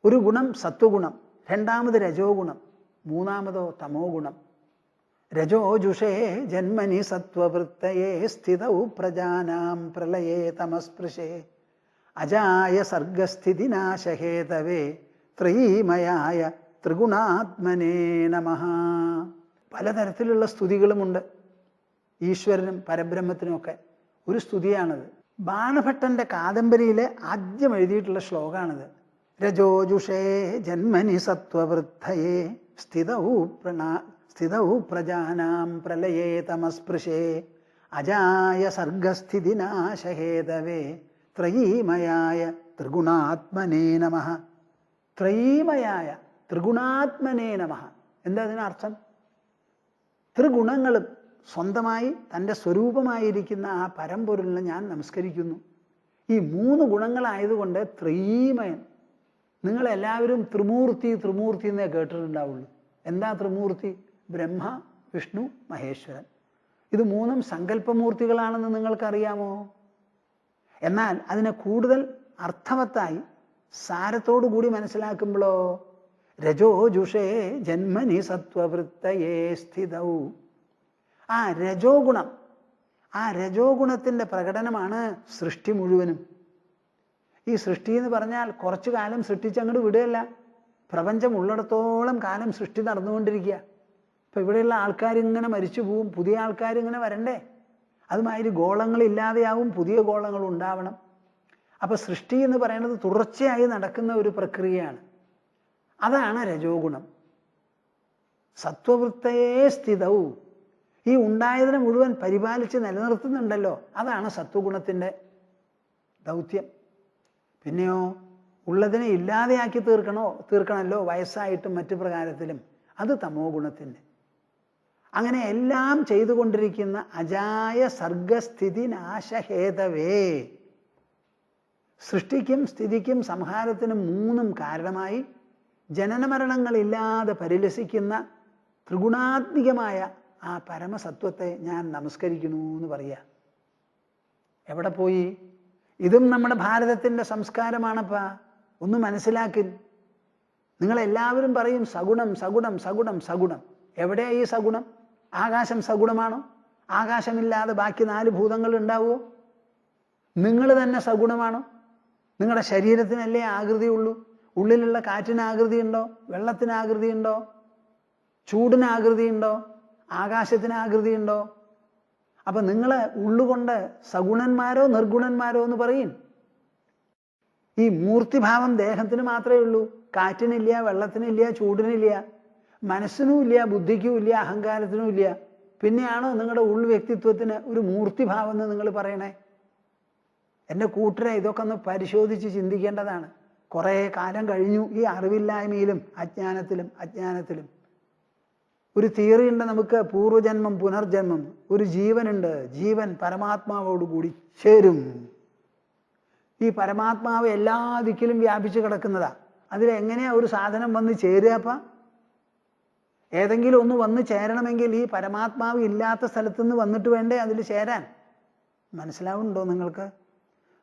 ഒരു ഗുണം സത്വഗുണം, രണ്ടാമത് രജോ ഗുണം, മൂന്നാമതോ തമോ ഗുണം. രജോജുഷേ ജന്മനി സത്വവൃത്തയേ സ്ഥിതൗ പ്രജാനാം പ്രളയേ തമസ്പൃശേ അജായ സർഗസ്ഥിതിനാശഹേതവേ ത്രയീമയായ ത്രിഗുണാത്മനേ നമഃ. പലതരത്തിലുള്ള സ്തുതികളുമുണ്ട് ഈശ്വരനും പരബ്രഹ്മത്തിനുമൊക്കെ. ഒരു സ്തുതിയാണത്. ബാണഭട്ടന്റെ കാദംബരിയിലെ ആദ്യം എഴുതിയിട്ടുള്ള ശ്ലോകമാണിത്. രജോജുഷേ ജന്മനി സത്വവൃദ്ധയേ സ്ഥിതൗ പ്രജാനാം പ്രളയേ തമസ്പൃശേ അജായ സർഗസ്ഥിതിനാശഹേതവേ ത്രയീമയായ ത്രിഗുണാത്മനേ നമഃ. ത്രയീമയായ ത്രിഗുണാത്മനേ നമഃ. എന്താ അതിനർത്ഥം? ത്രിഗുണങ്ങളും സ്വന്തമായി തൻ്റെ സ്വരൂപമായിരിക്കുന്ന ആ പരമ്പൊരുളിനെ ഞാൻ നമസ്കരിക്കുന്നു. ഈ മൂന്ന് ഗുണങ്ങളായതുകൊണ്ട് ത്രയീമയൻ. നിങ്ങളെല്ലാവരും ത്രിമൂർത്തി ത്രിമൂർത്തി എന്നേ കേട്ടിട്ടുണ്ടാവുള്ളൂ. എന്താ ത്രിമൂർത്തി? ബ്രഹ്മ, വിഷ്ണു, മഹേശ്വരൻ. ഇത് മൂന്നും സങ്കല്പമൂർത്തികളാണെന്ന് നിങ്ങൾക്കറിയാമോ? എന്നാൽ അതിനെ കൂടുതൽ അർത്ഥവത്തായി സാരത്തോടു കൂടി മനസ്സിലാക്കുമ്പോഴോ രജോജുഷേ ജന്മനി സത്വവൃത്തയേ സ്ഥിതൗ. ആ രജോ ഗുണത്തിൻ്റെ പ്രകടനമാണ് സൃഷ്ടി മുഴുവനും. ഈ സൃഷ്ടി എന്ന് പറഞ്ഞാൽ കുറച്ചു കാലം സൃഷ്ടിച്ചങ്ങോട്ട് വിടുകയല്ല. പ്രപഞ്ചം ഉള്ളിടത്തോളം കാലം സൃഷ്ടി നടന്നുകൊണ്ടിരിക്കുക. ഇപ്പം ഇവിടെയുള്ള ആൾക്കാരിങ്ങനെ മരിച്ചു പോവും, പുതിയ ആൾക്കാരിങ്ങനെ വരണ്ടേ? അതുമാതിരി ഗോളങ്ങളില്ലാതെയാവും, പുതിയ ഗോളങ്ങൾ ഉണ്ടാവണം. അപ്പം സൃഷ്ടി എന്ന് പറയുന്നത് തുടർച്ചയായി നടക്കുന്ന ഒരു പ്രക്രിയയാണ്. അതാണ് രജോ ഗുണം. സത്വവൃത്തയേ സ്ഥിതൗ. ഈ ഉണ്ടായതിനെ മുഴുവൻ പരിപാലിച്ച് നിലനിർത്തുന്നുണ്ടല്ലോ, അതാണ് സത്വഗുണത്തിൻ്റെ ദൗത്യം. പിന്നെയോ ഉള്ളതിനെ ഇല്ലാതെയാക്കി തീർക്കണമല്ലോ, വയസ്സായിട്ടും മറ്റു പ്രകാരത്തിലും. അത് തമോ ഗുണത്തിൻ്റെ. അങ്ങനെ എല്ലാം ചെയ്തുകൊണ്ടിരിക്കുന്ന അജായ സർഗസ്ഥിതി നാശഹേതവേ, സൃഷ്ടിക്കും സ്ഥിതിക്കും സംഹാരത്തിനും മൂന്നും കാരണമായി ജനനമരണങ്ങളില്ലാതെ പരിലസിക്കുന്ന ത്രിഗുണാത്മികമായ ആ പരമസത്വത്തെ ഞാൻ നമസ്കരിക്കുന്നു എന്ന് പറയുക. എവിടെ പോയി? ഇതും നമ്മുടെ ഭാരതത്തിൻ്റെ സംസ്കാരമാണപ്പാ. ഒന്ന് മനസ്സിലാക്കി. നിങ്ങളെല്ലാവരും പറയും സഗുണം സഗുണം സഗുണം സഗുണം. എവിടെയാ ഈ സഗുണം? ആകാശം സഗുണമാണോ? ആകാശമില്ലാതെ ബാക്കി 4 ഭൂതങ്ങൾ ഉണ്ടാവുമോ? നിങ്ങൾ തന്നെ സഗുണമാണോ? നിങ്ങളുടെ ശരീരത്തിനല്ലേ ആകൃതിയുള്ളൂ? ഉള്ളിലുള്ള കാറ്റിന് ആകൃതിയുണ്ടോ? വെള്ളത്തിന് ആകൃതിയുണ്ടോ? ചൂടിന് ആകൃതിയുണ്ടോ? ആകാശത്തിന് ആകൃതിയുണ്ടോ? അപ്പം നിങ്ങൾ ഉള്ളുകൊണ്ട് സഗുണന്മാരോ നിർഗുണന്മാരോ എന്ന് പറയും. ഈ മൂർത്തിഭാവം ദേഹത്തിന് മാത്രമേ ഉള്ളൂ. കാറ്റിനില്ല, വെള്ളത്തിനില്ല, ചൂടിനില്ല, മനസ്സിനും ഇല്ല, ബുദ്ധിക്കും ഇല്ല, അഹങ്കാരത്തിനും ഇല്ല. പിന്നെയാണോ നിങ്ങളുടെ ഉൾ വ്യക്തിത്വത്തിന് ഒരു മൂർത്തിഭാവം എന്ന് നിങ്ങൾ പറയണേ? എൻ്റെ കൂട്ടരെ, ഇതൊക്കെ ഒന്ന് പരിശോധിച്ച് ചിന്തിക്കേണ്ടതാണ്. കുറേ കാലം കഴിഞ്ഞു ഈ അറിവില്ലായ്മയിലും അജ്ഞാനത്തിലും. ഒരു തിയറി ഉണ്ട് നമുക്ക്, പൂർവജന്മം പുനർജന്മം. ഒരു ജീവനുണ്ട്, ജീവൻ പരമാത്മാവോടുകൂടി ചേരും. ഈ പരമാത്മാവ് എല്ലാ ദിക്കിലും വ്യാപിച്ചു കിടക്കുന്നതാ. അതിലെങ്ങനെയാ ഒരു സാധനം വന്ന് ചേരുകപ്പ? ഏതെങ്കിലും ഒന്ന് വന്ന് ചേരണമെങ്കിൽ ഈ പരമാത്മാവ് ഇല്ലാത്ത സ്ഥലത്തുനിന്ന് വന്നിട്ട് വേണ്ടേ അതിൽ ചേരാൻ? മനസ്സിലാവുന്നുണ്ടോ നിങ്ങൾക്ക്?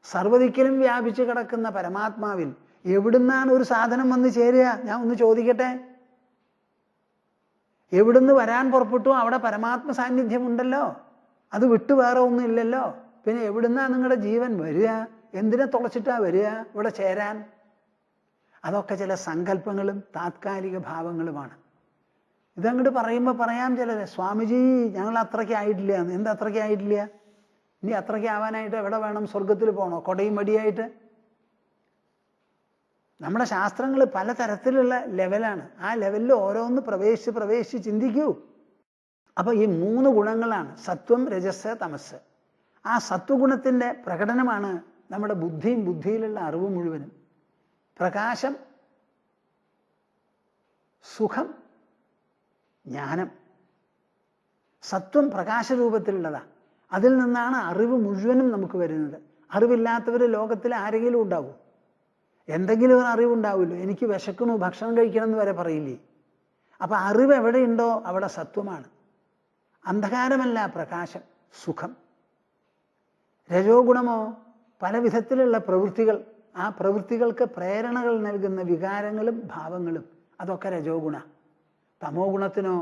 സർവ്വദിക്കിലും വ്യാപിച്ചു കിടക്കുന്ന പരമാത്മാവിൽ എവിടുന്നാണ് ഒരു സാധനം വന്ന് ചേരുക? ഞാൻ ഒന്ന് ചോദിക്കട്ടെ. എവിടുന്ന് വരാൻ പുറപ്പെട്ടു അവിടെ പരമാത്മ സാന്നിധ്യമുണ്ടല്ലോ. അത് വിട്ടു വേറെ ഒന്നും ഇല്ലല്ലോ. പിന്നെ എവിടുന്നാ നിങ്ങളുടെ ജീവൻ വരിക? എന്തിനെ തുളച്ചിട്ടാ വരിക ഇവിടെ ചേരാൻ? അതൊക്കെ ചില സങ്കല്പങ്ങളും താത്കാലിക ഭാവങ്ങളുമാണ്. ഇതങ്ങോട്ട് പറയുമ്പോൾ പറയാം ചിലര്, സ്വാമിജി ഞങ്ങൾ അത്രയ്ക്ക് ആയിട്ടില്ല. എന്താ അത്രയ്ക്ക് ആയിട്ടില്ല? ഇനി അത്രയ്ക്ക് ആവാനായിട്ട് എവിടെ വേണം? സ്വർഗത്തിൽ പോകണോ കൊടയും മടിയായിട്ട്? നമ്മുടെ ശാസ്ത്രങ്ങൾ പലതരത്തിലുള്ള ലെവലാണ്. ആ ലെവലിൽ ഓരോന്ന് പ്രവേശിച്ച് ചിന്തിക്കൂ. അപ്പോൾ ഈ 3 ഗുണങ്ങളാണ് സത്വം, രജസ്, തമസ്. ആ സത്വഗുണത്തിൻ്റെ പ്രകടനമാണ് നമ്മുടെ ബുദ്ധിയിലുള്ള അറിവ് മുഴുവനും. പ്രകാശം, സുഖം, ജ്ഞാനം. സത്വം പ്രകാശരൂപത്തിലുള്ളതാണ്. അതിൽ നിന്നാണ് അറിവ് മുഴുവനും നമുക്ക് വരുന്നത്. അറിവില്ലാത്തവർ ലോകത്തിൽ ആരെങ്കിലും ഉണ്ടാവും? എന്തെങ്കിലും ഒരു അറിവുണ്ടാവുമല്ലോ. എനിക്ക് വിശക്കണു, ഭക്ഷണം കഴിക്കണം എന്ന് വരെ പറയില്ലേ? അപ്പം അറിവ് എവിടെയുണ്ടോ അവിടെ സത്വമാണ്. അന്ധകാരമല്ല, പ്രകാശം, സുഖം. രജോ ഗുണമോ പല വിധത്തിലുള്ള പ്രവൃത്തികൾ ആ പ്രവൃത്തികൾക്ക് പ്രേരണകൾ നൽകുന്ന വികാരങ്ങളും ഭാവങ്ങളും അതൊക്കെ രജോ ഗുണ. തമോ ഗുണത്തിനോ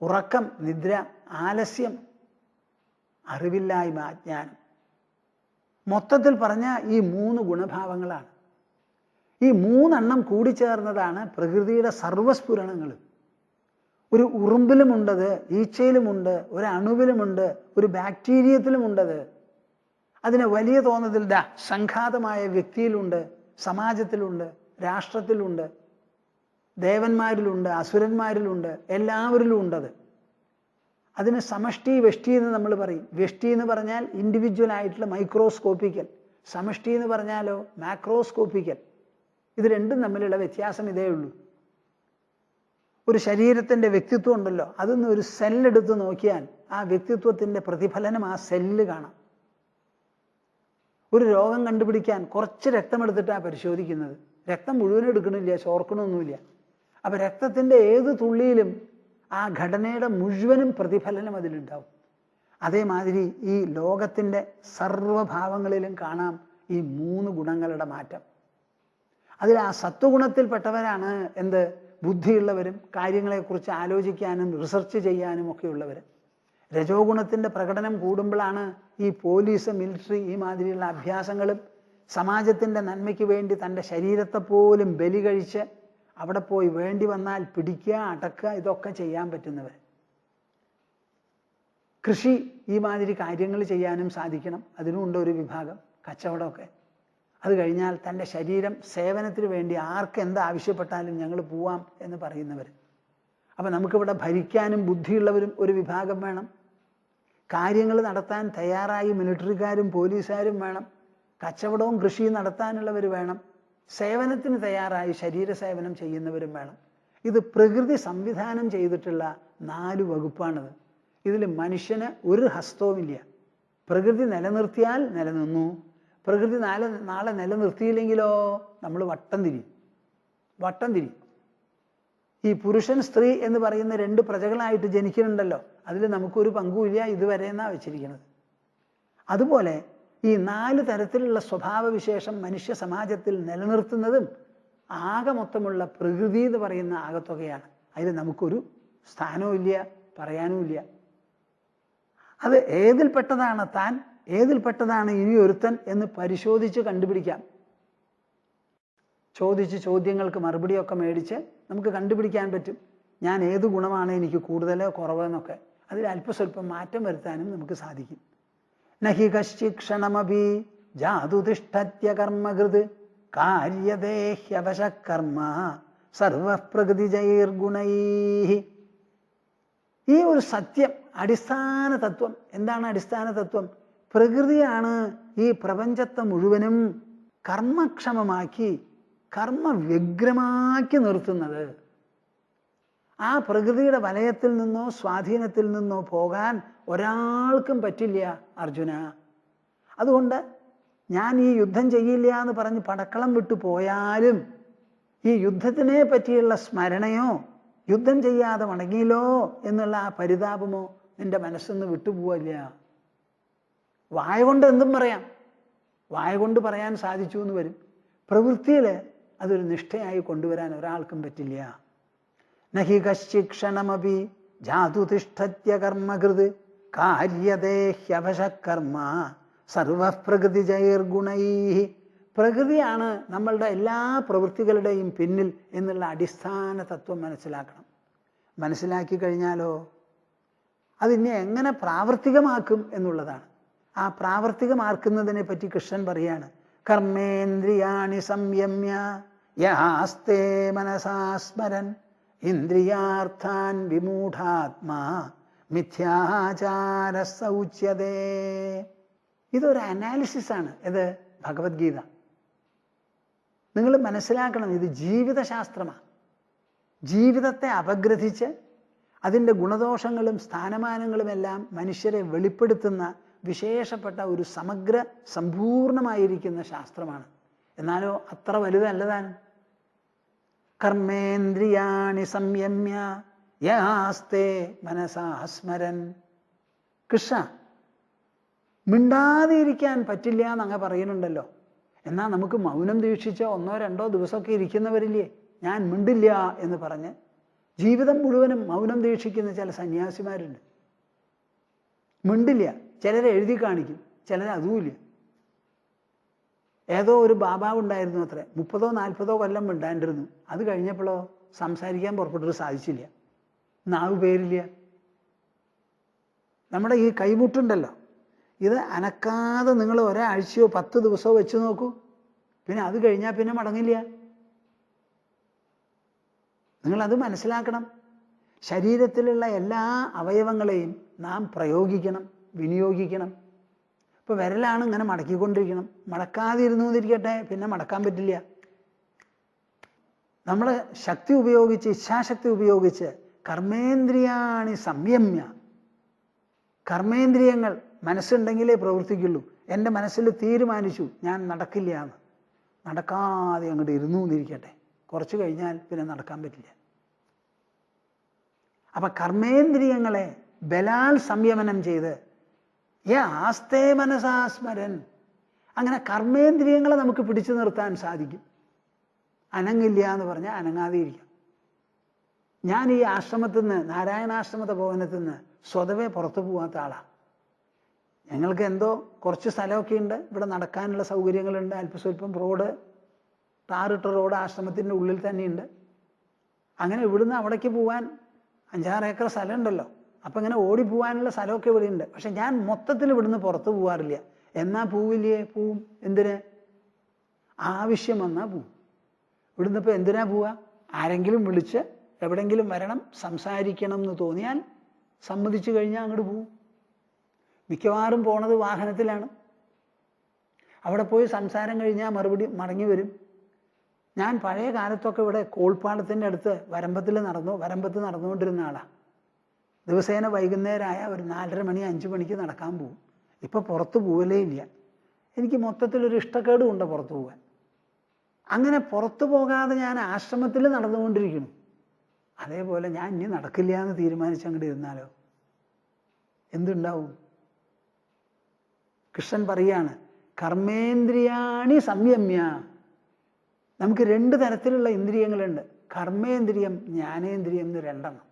ഉറക്കം, നിദ്ര, ആലസ്യം, അറിവില്ലായ്മ, അജ്ഞാനം. മൊത്തത്തിൽ പറഞ്ഞ ഈ 3 ഗുണഭാവങ്ങളാണ്. ഈ 3 കൂടിച്ചേർന്നതാണ് പ്രകൃതിയുടെ സർവസ്ഫുരണങ്ങൾ. ഒരു ഉറുമ്പിലുമുണ്ടത്, ഈച്ചയിലുമുണ്ട്, ഒരു അണുവിലുമുണ്ട്, ഒരു ബാക്ടീരിയത്തിലുമുണ്ടത്. അതിന് വലിയ തോന്നതിൽ സംഘാതമായ വ്യക്തിയിലുണ്ട്, സമാജത്തിലുണ്ട്, രാഷ്ട്രത്തിലുണ്ട്, ദേവന്മാരിലുണ്ട്, അസുരന്മാരിലുണ്ട്, എല്ലാവരിലും ഉണ്ടത്. അതിന് സമഷ്ടി വ്യഷ്ടി എന്ന് നമ്മൾ പറയും. വ്യഷ്ടി എന്ന് പറഞ്ഞാൽ ഇൻഡിവിജ്വൽ ആയിട്ടുള്ള മൈക്രോസ്കോപ്പിക്കൽ, സമഷ്ടി എന്ന് പറഞ്ഞാലോ മാക്രോസ്കോപ്പിക്കൽ. ഇത് രണ്ടും തമ്മിലുള്ള വ്യത്യാസം ഇതേ ഉള്ളൂ. ഒരു ശരീരത്തിൻ്റെ വ്യക്തിത്വം ഉണ്ടല്ലോ, അതൊന്ന് ഒരു സെല്ലെടുത്ത് നോക്കിയാൽ ആ വ്യക്തിത്വത്തിൻ്റെ പ്രതിഫലനം ആ സെല്ല് കാണാം. ഒരു രോഗം കണ്ടുപിടിക്കാൻ കുറച്ച് രക്തമെടുത്തിട്ടാണ് പരിശോധിക്കുന്നത്. രക്തം മുഴുവനും എടുക്കണില്ല, ചോർക്കണമൊന്നുമില്ല. അപ്പം രക്തത്തിൻ്റെ ഏത് തുള്ളിയിലും ആ ഘടനയുടെ മുഴുവനും പ്രതിഫലനം അതിലുണ്ടാവും. അതേമാതിരി ഈ ലോകത്തിൻ്റെ സർവഭാവങ്ങളിലും കാണാം ഈ 3 ഗുണങ്ങളുടെ മാറ്റം. അതിൽ ആ സത്വഗുണത്തിൽപ്പെട്ടവരാണ് എന്ത് ബുദ്ധിയുള്ളവരും കാര്യങ്ങളെക്കുറിച്ച് ആലോചിക്കാനും റിസർച്ച് ചെയ്യാനും ഒക്കെയുള്ളവർ. രജോ ഗുണത്തിൻ്റെ പ്രകടനം കൂടുമ്പോഴാണ് ഈ പോലീസ്, മിലിറ്ററി, ഈ മാതിരിയുള്ള അഭ്യാസങ്ങളും സമാജത്തിൻ്റെ നന്മയ്ക്ക് വേണ്ടി തൻ്റെ ശരീരത്തെ പോലും ബലി കഴിച്ച് അവിടെ പോയി വേണ്ടി വന്നാൽ പിടിക്കുക, അടക്കുക, ഇതൊക്കെ ചെയ്യാൻ പറ്റുന്നവർ. കൃഷി, ഈ മാതിരി കാര്യങ്ങൾ ചെയ്യാനും സാധിക്കണം. അതിനുമുണ്ട് ഒരു വിഭാഗം. കച്ചവടമൊക്കെ. അത് കഴിഞ്ഞാൽ തൻ്റെ ശരീരം സേവനത്തിന് വേണ്ടി ആർക്ക് എന്ത് ആവശ്യപ്പെട്ടാലും ഞങ്ങൾ പോവാം എന്ന് പറയുന്നവർ. അപ്പം നമുക്കിവിടെ ഭരിക്കാനും ബുദ്ധിയുള്ളവരും ഒരു വിഭാഗം വേണം. കാര്യങ്ങൾ നടത്താൻ തയ്യാറായി മിലിറ്ററിക്കാരും പോലീസുകാരും വേണം. കച്ചവടവും കൃഷിയും നടത്താനുള്ളവർ വേണം. സേവനത്തിന് തയ്യാറായി ശരീര സേവനം ചെയ്യുന്നവരും വേണം. ഇത് പ്രകൃതി സംവിധാനം ചെയ്തിട്ടുള്ള 4 വകുപ്പാണിത്. ഇതിൽ മനുഷ്യന് ഒരു ഹസ്തവുമില്ല. പ്രകൃതി നിലനിർത്തിയാൽ നിലനിന്നു, പ്രകൃതി നാളെ നിലനിർത്തിയില്ലെങ്കിലോ നമ്മൾ വട്ടം തിരിയും. ഈ പുരുഷൻ സ്ത്രീ എന്ന് പറയുന്ന 2 പ്രജകളായിട്ട് ജനിക്കുന്നുണ്ടല്ലോ, അതിൽ നമുക്കൊരു പങ്കുമില്ല ഇതുവരെ എന്നാണ് വെച്ചിരിക്കുന്നത്. അതുപോലെ ഈ 4 തരത്തിലുള്ള സ്വഭാവവിശേഷം മനുഷ്യ സമാജത്തിൽ നിലനിർത്തുന്നതും ആകെ മൊത്തമുള്ള പ്രകൃതി എന്ന് പറയുന്ന ആകത്തുകയാണ്. അതിൽ നമുക്കൊരു സ്ഥാനവും ഇല്ല, പറയാനുമില്ല. അത് ഏതിൽപ്പെട്ടതാണ് താൻ, ഏതിൽപ്പെട്ടതാണ് ഇനി ഒരുത്തൻ എന്ന് പരിശോധിച്ച് കണ്ടുപിടിക്കാം. ചോദ്യങ്ങൾക്ക് മറുപടിയൊക്കെ മേടിച്ച് നമുക്ക് കണ്ടുപിടിക്കാൻ പറ്റും ഞാൻ ഏത് ഗുണമാണ് എനിക്ക് കൂടുതലോ കുറവെന്നൊക്കെ. അതിൽ അല്പസ്വല്പം മാറ്റം വരുത്താനും നമുക്ക് സാധിക്കും. നഹി കശ്ചിക്ഷണമപി ജാതുതിഷ്ഠത്യ കർമ്മകൃത് കാര്യദേഹ്യവശകർമ്മ സർവപ്രകൃതിജൈർഗുണൈഹി. ഈ ഒരു സത്യം, അടിസ്ഥാന തത്വം. എന്താണ് അടിസ്ഥാന തത്വം? പ്രകൃതിയാണ് ഈ പ്രപഞ്ചത്തെ മുഴുവനും കർമ്മക്ഷമമാക്കി കർമ്മവ്യഗ്രമാക്കി നിർത്തുന്നത്. ആ പ്രകൃതിയുടെ വലയത്തിൽ നിന്നോ സ്വാധീനത്തിൽ നിന്നോ പോകാൻ ഒരാൾക്കും പറ്റില്ല അർജുന. അതുകൊണ്ട് ഞാൻ ഈ യുദ്ധം ചെയ്യില്ല എന്ന് പറഞ്ഞ് പടക്കളം വിട്ടു പോയാലും ഈ യുദ്ധത്തിനെ പറ്റിയുള്ള സ്മരണയോ യുദ്ധം ചെയ്യാതെ മടങ്ങിയില്ലോ എന്നുള്ള ആ പരിതാപമോ നിന്റെ മനസ്സിന്ന് വിട്ടുപോവില്ല. വായ കൊണ്ട് എന്തും പറയാം, വായ കൊണ്ട് പറയാൻ സാധിച്ചു എന്ന് വരും. പ്രവൃത്തിയിൽ അതൊരു നിഷ്ഠയായി കൊണ്ടുവരാൻ ഒരാൾക്കും പറ്റില്ല. നഹി കശ്ചിക്ഷണമപി ജാതുതിഷ്ഠത്യ കർമ്മകൃത് കാര്യദേഹ്യവശകർമ്മ സർവപ്രകൃതിജൈർഗുണൈഹി. പ്രകൃതിയാണ് നമ്മളുടെ എല്ലാ പ്രവൃത്തികളുടെയും പിന്നിൽ എന്നുള്ള അടിസ്ഥാന തത്വം മനസ്സിലാക്കണം. മനസ്സിലാക്കി കഴിഞ്ഞാലോ അതിനെ എങ്ങനെ പ്രാവർത്തികമാക്കും എന്നുള്ളതാണ്. ആ പ്രാവർത്തികമാക്കുന്നതിനെ പറ്റി കൃഷ്ണൻ പറയാണ്, കർമ്മേന്ദ്രിയാണി സംയമ്യ യാസ്തേ മനസാ സ്മരൻ ഇന്ദ്രിയാർത്ഥാൻ വിമൂഢാത്മാ മിഥ്യാചാര സൗച്യതേ. ഇതൊരു അനാലിസിസാണ്. ഇത് ഭഗവത്ഗീത. നിങ്ങൾ മനസ്സിലാക്കണം, ഇത് ജീവിതശാസ്ത്രമാണ്. ജീവിതത്തെ അപഗ്രഥിച്ച് അതിൻ്റെ ഗുണദോഷങ്ങളും സ്ഥാനമാനങ്ങളുമെല്ലാം മനുഷ്യരെ വെളിപ്പെടുത്തുന്ന വിശേഷപ്പെട്ട ഒരു സമഗ്ര സമ്പൂർണമായിരിക്കുന്ന ശാസ്ത്രമാണ്. എന്നാലോ അത്ര വലുതല്ലതാണ്. കർമ്മേന്ദ്രിയാണി സംയമ്യ യാസ്തേ മനസാ സ്മരൻ. കൃഷ്ണ, മിണ്ടാതെ ഇരിക്കാൻ പറ്റില്ല എന്നങ്ങ് പറയുന്നുണ്ടല്ലോ. എന്നാൽ നമുക്ക് മൗനം ദീക്ഷിച്ച 1-2 ദിവസമൊക്കെ ഇരിക്കുന്നവരില്ലേ, ഞാൻ മിണ്ടില്ല എന്ന് പറഞ്ഞ് ജീവിതം മുഴുവനും മൗനം ദീക്ഷിക്കുന്ന ചില സന്യാസിമാരുണ്ട്. മിണ്ടില്ല. ചിലരെ എഴുതി കാണിക്കും, ചിലരെ അതുമില്ല. ഏതോ ഒരു ബാബാവ് ഉണ്ടായിരുന്നു അത്ര, 30-40 കൊല്ലം മിണ്ടാണ്ടിരുന്നു. അത് കഴിഞ്ഞപ്പോഴോ സംസാരിക്കാൻ പുറപ്പെട്ടിട്ട് സാധിച്ചില്ല, നാവ് പേരില്ല. നമ്മുടെ ഈ കൈമുട്ടുണ്ടല്ലോ, ഇത് അനക്കാതെ നിങ്ങൾ ഒരാഴ്ചയോ 10 ദിവസമോ വെച്ച് നോക്കൂ, പിന്നെ അത് കഴിഞ്ഞാൽ പിന്നെ മടങ്ങില്ല. നിങ്ങളത് മനസ്സിലാക്കണം. ശരീരത്തിലുള്ള എല്ലാ അവയവങ്ങളെയും നാം പ്രയോഗിക്കണം, വിനിയോഗിക്കണം. ഇപ്പോൾ വിരലാണ് ഇങ്ങനെ മടക്കിക്കൊണ്ടിരിക്കണം. മടക്കാതെ ഇരുന്നു എന്നിരിക്കട്ടെ, പിന്നെ മടക്കാൻ പറ്റില്ല. നമ്മൾ ശക്തി ഉപയോഗിച്ച്, ഇച്ഛാശക്തി ഉപയോഗിച്ച് കർമ്മേന്ദ്രിയാണി സംയമ്യ, കർമ്മേന്ദ്രിയങ്ങൾ മനസ്സുണ്ടെങ്കിലേ പ്രവർത്തിക്കുള്ളൂ. എൻ്റെ മനസ്സിൽ തീരുമാനിച്ചു ഞാൻ നടക്കില്ല എന്ന്, നടക്കാതെ അങ്ങോട്ട് ഇരുന്നു എന്നിരിക്കട്ടെ, കുറച്ച് കഴിഞ്ഞാൽ പിന്നെ നടക്കാൻ പറ്റില്ല. അപ്പം കർമ്മേന്ദ്രിയങ്ങളെ ബലാൽ സംയമനം ചെയ്ത് ആസ്തേ മനസാസ്മരൻ, അങ്ങനെ കർമ്മേന്ദ്രിയങ്ങളെ നമുക്ക് പിടിച്ചു നിർത്താൻ സാധിക്കും. അനങ്ങില്ല എന്ന് പറഞ്ഞാൽ അനങ്ങാതെ ഇരിക്കാം. ഞാൻ ഈ ആശ്രമത്തിൽ നിന്ന്, നാരായണാശ്രമ ഭവനത്തിൽ നിന്ന് സ്വതവേ പുറത്തു പോകാത്ത ആളാണ്. ഞങ്ങൾക്ക് എന്തോ കുറച്ച് സ്ഥലമൊക്കെ ഉണ്ട്, ഇവിടെ നടക്കാനുള്ള സൗകര്യങ്ങളുണ്ട്, അല്പസ്വല്പം റോഡ്, ടാറിട്ട റോഡ് ആശ്രമത്തിൻ്റെ ഉള്ളിൽ തന്നെയുണ്ട്. അങ്ങനെ ഇവിടുന്ന് അവിടേക്ക് പോകാൻ 5-6 ഏക്കർ സ്ഥലം ഉണ്ടല്ലോ. അപ്പം ഇങ്ങനെ ഓടിപ്പോവാനുള്ള സ്ഥലമൊക്കെ ഇവിടെ ഉണ്ട്. പക്ഷെ ഞാൻ മൊത്തത്തിൽ ഇവിടുന്ന് പുറത്ത് പോകാറില്ല. എന്നാ പോവില്ലേ? പോവും. എന്തിന്? ആവശ്യം വന്നാൽ പോവും. ഇവിടുന്ന് ഇപ്പോൾ എന്തിനാ പോവുക? ആരെങ്കിലും വിളിച്ച് എവിടെയെങ്കിലും വരണം, സംസാരിക്കണം എന്ന് തോന്നിയാൽ സമ്മതിച്ചു കഴിഞ്ഞാൽ അങ്ങോട്ട് പോവും. മിക്കവാറും പോണത് വാഹനത്തിലാണ്. അവിടെ പോയി സംസാരം കഴിഞ്ഞാൽ മറുപടി മടങ്ങി വരും. ഞാൻ പഴയ കാലത്തൊക്കെ ഇവിടെ കോൾപ്പാടത്തിൻ്റെ അടുത്ത് വരമ്പത്ത് നടന്നുകൊണ്ടിരുന്ന ആളാണ്. ദിവസേന വൈകുന്നേരമായ ഒരു 4:30 മണി 5 മണിക്ക് നടക്കാൻ പോകും. ഇപ്പം പുറത്ത് പോകലേ ഇല്ല. എനിക്ക് മൊത്തത്തിലൊരു ഇഷ്ടക്കേടും ഉണ്ട് പുറത്തു പോകാൻ. അങ്ങനെ പുറത്തു പോകാതെ ഞാൻ ആശ്രമത്തിൽ നടന്നുകൊണ്ടിരിക്കുന്നു. അതേപോലെ ഞാൻ ഇനി നടക്കില്ല എന്ന് തീരുമാനിച്ച് അങ്ങോട്ട് ഇരുന്നാലോ എന്തുണ്ടാവും? കൃഷ്ണൻ പറയാണ്, കർമ്മേന്ദ്രിയാണി സംയമ്യ. നമുക്ക് 2 തരത്തിലുള്ള ഇന്ദ്രിയങ്ങളുണ്ട്, കർമ്മേന്ദ്രിയം, ജ്ഞാനേന്ദ്രിയം എന്ന് 2 എണ്ണം.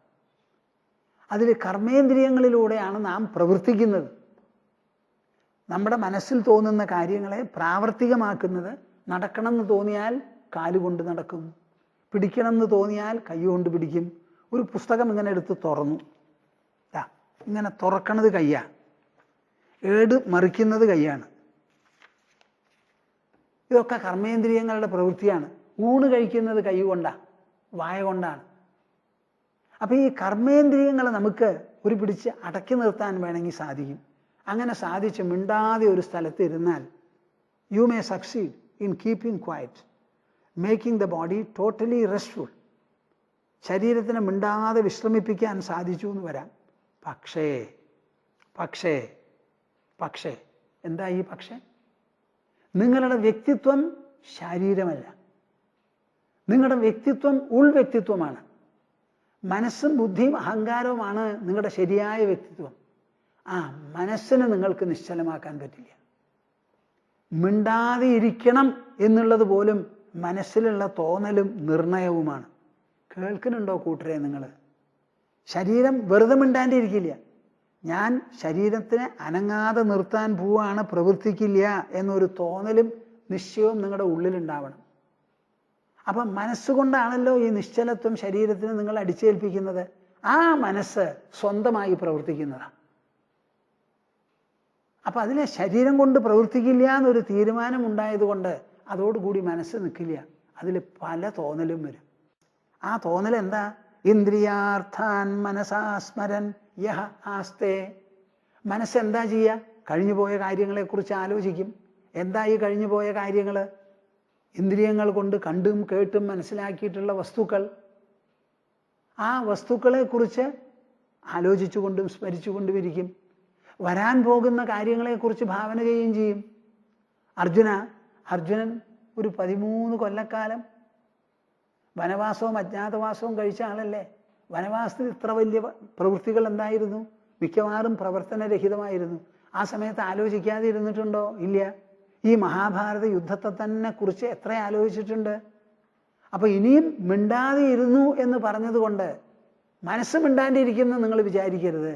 അതിൽ കർമ്മേന്ദ്രിയങ്ങളിലൂടെയാണ് നാം പ്രവർത്തിക്കുന്നത്. നമ്മുടെ മനസ്സിൽ തോന്നുന്ന കാര്യങ്ങളെ പ്രാവർത്തികമാക്കുന്നത്. നടക്കണം എന്ന് തോന്നിയാൽ കാലുകൊണ്ട് നടക്കും, പിടിക്കണം എന്ന് തോന്നിയാൽ കൈകൊണ്ട് പിടിക്കും. ഒരു പുസ്തകം ഇങ്ങനെ എടുത്ത് തുറന്നു, ഇങ്ങനെ തുറക്കണത് കയ്യാണ്, ഏട് മറിക്കുന്നത് കയ്യാണ്. ഇതൊക്കെ കർമ്മേന്ദ്രിയങ്ങളുടെ പ്രവൃത്തിയാണ്. ഊണ് കഴിക്കുന്നത് കൈ കൊണ്ടാണ്, വായ കൊണ്ടാണ്. അപ്പം ഈ കർമ്മേന്ദ്രിയങ്ങളെ നമുക്ക് ഒരു പിടിച്ച് അടക്കി നിർത്താൻ വേണമെങ്കിൽ സാധിക്കും. അങ്ങനെ സാധിച്ച് മിണ്ടാതെ ഒരു സ്ഥലത്ത് ഇരുന്നാൽ you may succeed in keeping quiet, making the body totally restful. ശരീരത്തിനെ മിണ്ടാതെ വിശ്രമിപ്പിക്കാൻ സാധിച്ചു എന്ന് വരാം. പക്ഷേ പക്ഷേ പക്ഷേ എന്താ ഈ പക്ഷേ? നിങ്ങളുടെ വ്യക്തിത്വം ശരീരമല്ല. നിങ്ങളുടെ വ്യക്തിത്വം ഉൾവ്യക്തിത്വമാണ്. മനസ്സും ബുദ്ധിയും അഹങ്കാരവുമാണ് നിങ്ങളുടെ ശരിയായ വ്യക്തിത്വം. ആ മനസ്സിനെ നിങ്ങൾക്ക് നിശ്ചലമാക്കാൻ പറ്റില്ല. മിണ്ടാതെ ഇരിക്കണം എന്നുള്ളത് പോലും മനസ്സിലുള്ള തോന്നലും നിർണയവുമാണ്. കേൾക്കുന്നുണ്ടോ കൂട്ടരെ നിങ്ങൾ? ശരീരം വെറുതെ മിണ്ടാണ്ടിരിക്കില്ല. ഞാൻ ശരീരത്തിനെ അനങ്ങാതെ നിർത്താൻ പോവാണ്, പ്രവർത്തിക്കില്ല എന്നൊരു തോന്നലും നിശ്ചയവും നിങ്ങളുടെ ഉള്ളിലുണ്ടാവണം. അപ്പം മനസ്സുകൊണ്ടാണല്ലോ ഈ നിശ്ചലത്വം ശരീരത്തിന് നിങ്ങൾ അടിച്ചേൽപ്പിക്കുന്നത്. ആ മനസ്സ് സ്വന്തമായി പ്രവർത്തിക്കുന്നതാണ്. അപ്പം അതിലെ ശരീരം കൊണ്ട് പ്രവർത്തിക്കില്ല എന്നൊരു തീരുമാനം ഉണ്ടായതുകൊണ്ട് അതോടുകൂടി മനസ്സ് നിൽക്കില്ല. അതിൽ പല തോന്നലും വരും. ആ തോന്നൽ എന്താ? ഇന്ദ്രിയാർത്ഥാൻ മനസാസ്മരൻ യഹ ആസ്തേ. മനസ്സെന്താ ചെയ്യുക? കഴിഞ്ഞുപോയ കാര്യങ്ങളെക്കുറിച്ച് ആലോചിക്കും. എന്താ ഈ കഴിഞ്ഞുപോയ കാര്യങ്ങൾ? ഇന്ദ്രിയങ്ങൾ കൊണ്ട് കണ്ടും കേട്ടും മനസ്സിലാക്കിയിട്ടുള്ള വസ്തുക്കൾ. ആ വസ്തുക്കളെക്കുറിച്ച് ആലോചിച്ചുകൊണ്ടും സ്മരിച്ചുകൊണ്ടും ഇരിക്കും. വരാൻ പോകുന്ന കാര്യങ്ങളെക്കുറിച്ച് ഭാവന ചെയ്യുകയും ചെയ്യും. അർജുനൻ ഒരു 13 കൊല്ലക്കാലം വനവാസവും അജ്ഞാതവാസവും കഴിച്ച ആളല്ലേ. വനവാസത്തിൽ ഇത്ര വലിയ പ്രവൃത്തികൾ എന്തായിരുന്നു? മിക്കവാറും പ്രവർത്തനരഹിതമായിരുന്നു. ആ സമയത്ത് ആലോചിക്കാതെ ഇരുന്നിട്ടുണ്ടോ? ഇല്ല. ഈ മഹാഭാരത യുദ്ധത്തെ തന്നെ കുറിച്ച് എത്ര ആലോചിച്ചിട്ടുണ്ട്. അപ്പൊ ഇനിയും മിണ്ടാതെ ഇരുന്നു എന്ന് പറഞ്ഞതുകൊണ്ട് മനസ്സ് മിണ്ടാണ്ടിരിക്കുന്നു നിങ്ങൾ വിചാരിക്കരുത്.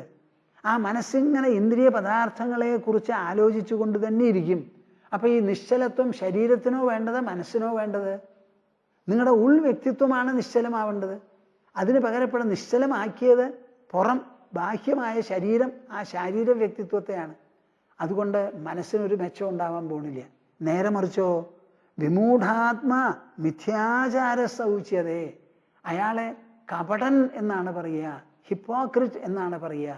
ആ മനസ്സിങ്ങനെ ഇന്ദ്രിയ പദാർത്ഥങ്ങളെ കുറിച്ച് ആലോചിച്ചുകൊണ്ട് തന്നെ ഇരിക്കും. അപ്പൊ ഈ നിശ്ചലത്വം ശരീരത്തിനോ വേണ്ടത്, മനസ്സിനോ വേണ്ടത്? നിങ്ങളുടെ ഉൾ വ്യക്തിത്വമാണ് നിശ്ചലമാവേണ്ടത്. അതിന് പകരപ്പെടാൻ നിശ്ചലമാക്കിയത് പുറം ബാഹ്യമായ ശരീരം, ആ ശാരീര വ്യക്തിത്വത്തെയാണ്. അതുകൊണ്ട് മനസ്സിനൊരു മെച്ചം ഉണ്ടാവാൻ പോണില്ല. നേരെ മറിച്ചോ, വിമൂഢാത്മാ മിഥ്യാചാര സൗച്യതേ, അയാളെ കപടൻ എന്നാണ് പറയുക, ഹിപ്പോക്രിറ്റ് എന്നാണ് പറയുക.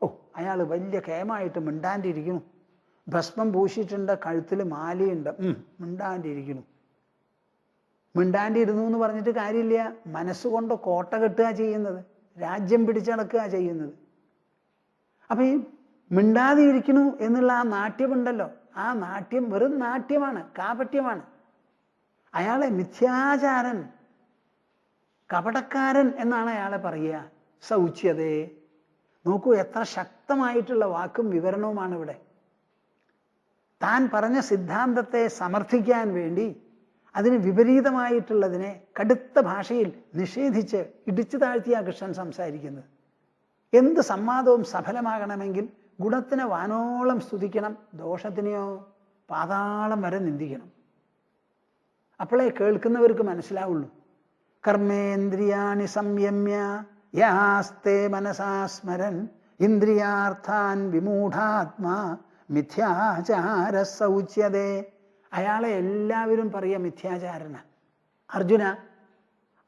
ഓ, അയാൾ വലിയ കേമായിട്ട് മിണ്ടാണ്ടിരിക്കുന്നു, ഭസ്മം പൂശിയിട്ടുണ്ട്, കഴുത്തിൽ മാലയുണ്ട്, മിണ്ടാണ്ടിരിക്കുന്നു. മിണ്ടാണ്ടിരുന്നു എന്ന് പറഞ്ഞിട്ട് കാര്യമില്ല. മനസ്സുകൊണ്ട് കോട്ട കെട്ടുക ചെയ്യുന്നത്, രാജ്യം പിടിച്ചടക്കുക ചെയ്യുന്നത്. അപ്പൊ ഈ മിണ്ടാതെ ഇരിക്കുന്നു എന്നുള്ള ആ നാട്യമുണ്ടല്ലോ, ആ നാട്യം വെറും നാട്യമാണ്, കാപട്യമാണ്. അയാളെ മിഥ്യാചാരൻ, കപടക്കാരൻ എന്നാണ് അയാളെ പറയുക. സൗച്യതേ. നോക്കൂ, എത്ര ശക്തമായിട്ടുള്ള വാക്കും വിവരണവുമാണ് ഇവിടെ. താൻ പറഞ്ഞ സിദ്ധാന്തത്തെ സമർത്ഥിക്കാൻ വേണ്ടി അതിന് വിപരീതമായിട്ടുള്ളതിനെ കടുത്ത ഭാഷയിൽ നിഷേധിച്ച് ഇടിച്ചു താഴ്ത്തിയ കൃഷ്ണൻ സംസാരിക്കുന്നത്. എന്ത് സംവാദവും സഫലമാകണമെങ്കിൽ ഗുണത്തിനെ വാനോളം സ്തുതിക്കണം, ദോഷത്തിനെയോ പാതാളം വരെ നിന്ദിക്കണം. അപ്പോഴേ കേൾക്കുന്നവർക്ക് മനസ്സിലാവുള്ളൂ. കർമ്മേന്ദ്രിയാണി സംയമ്യ യാസ്തേ മനസാ സ്മരൻ ഇന്ദ്രിയാർത്ഥാൻ വിമൂഢാത്മാ മിഥ്യാചാര സൗച്യതേ. അയാളെ എല്ലാവരും പറയുക മിഥ്യാചാരന.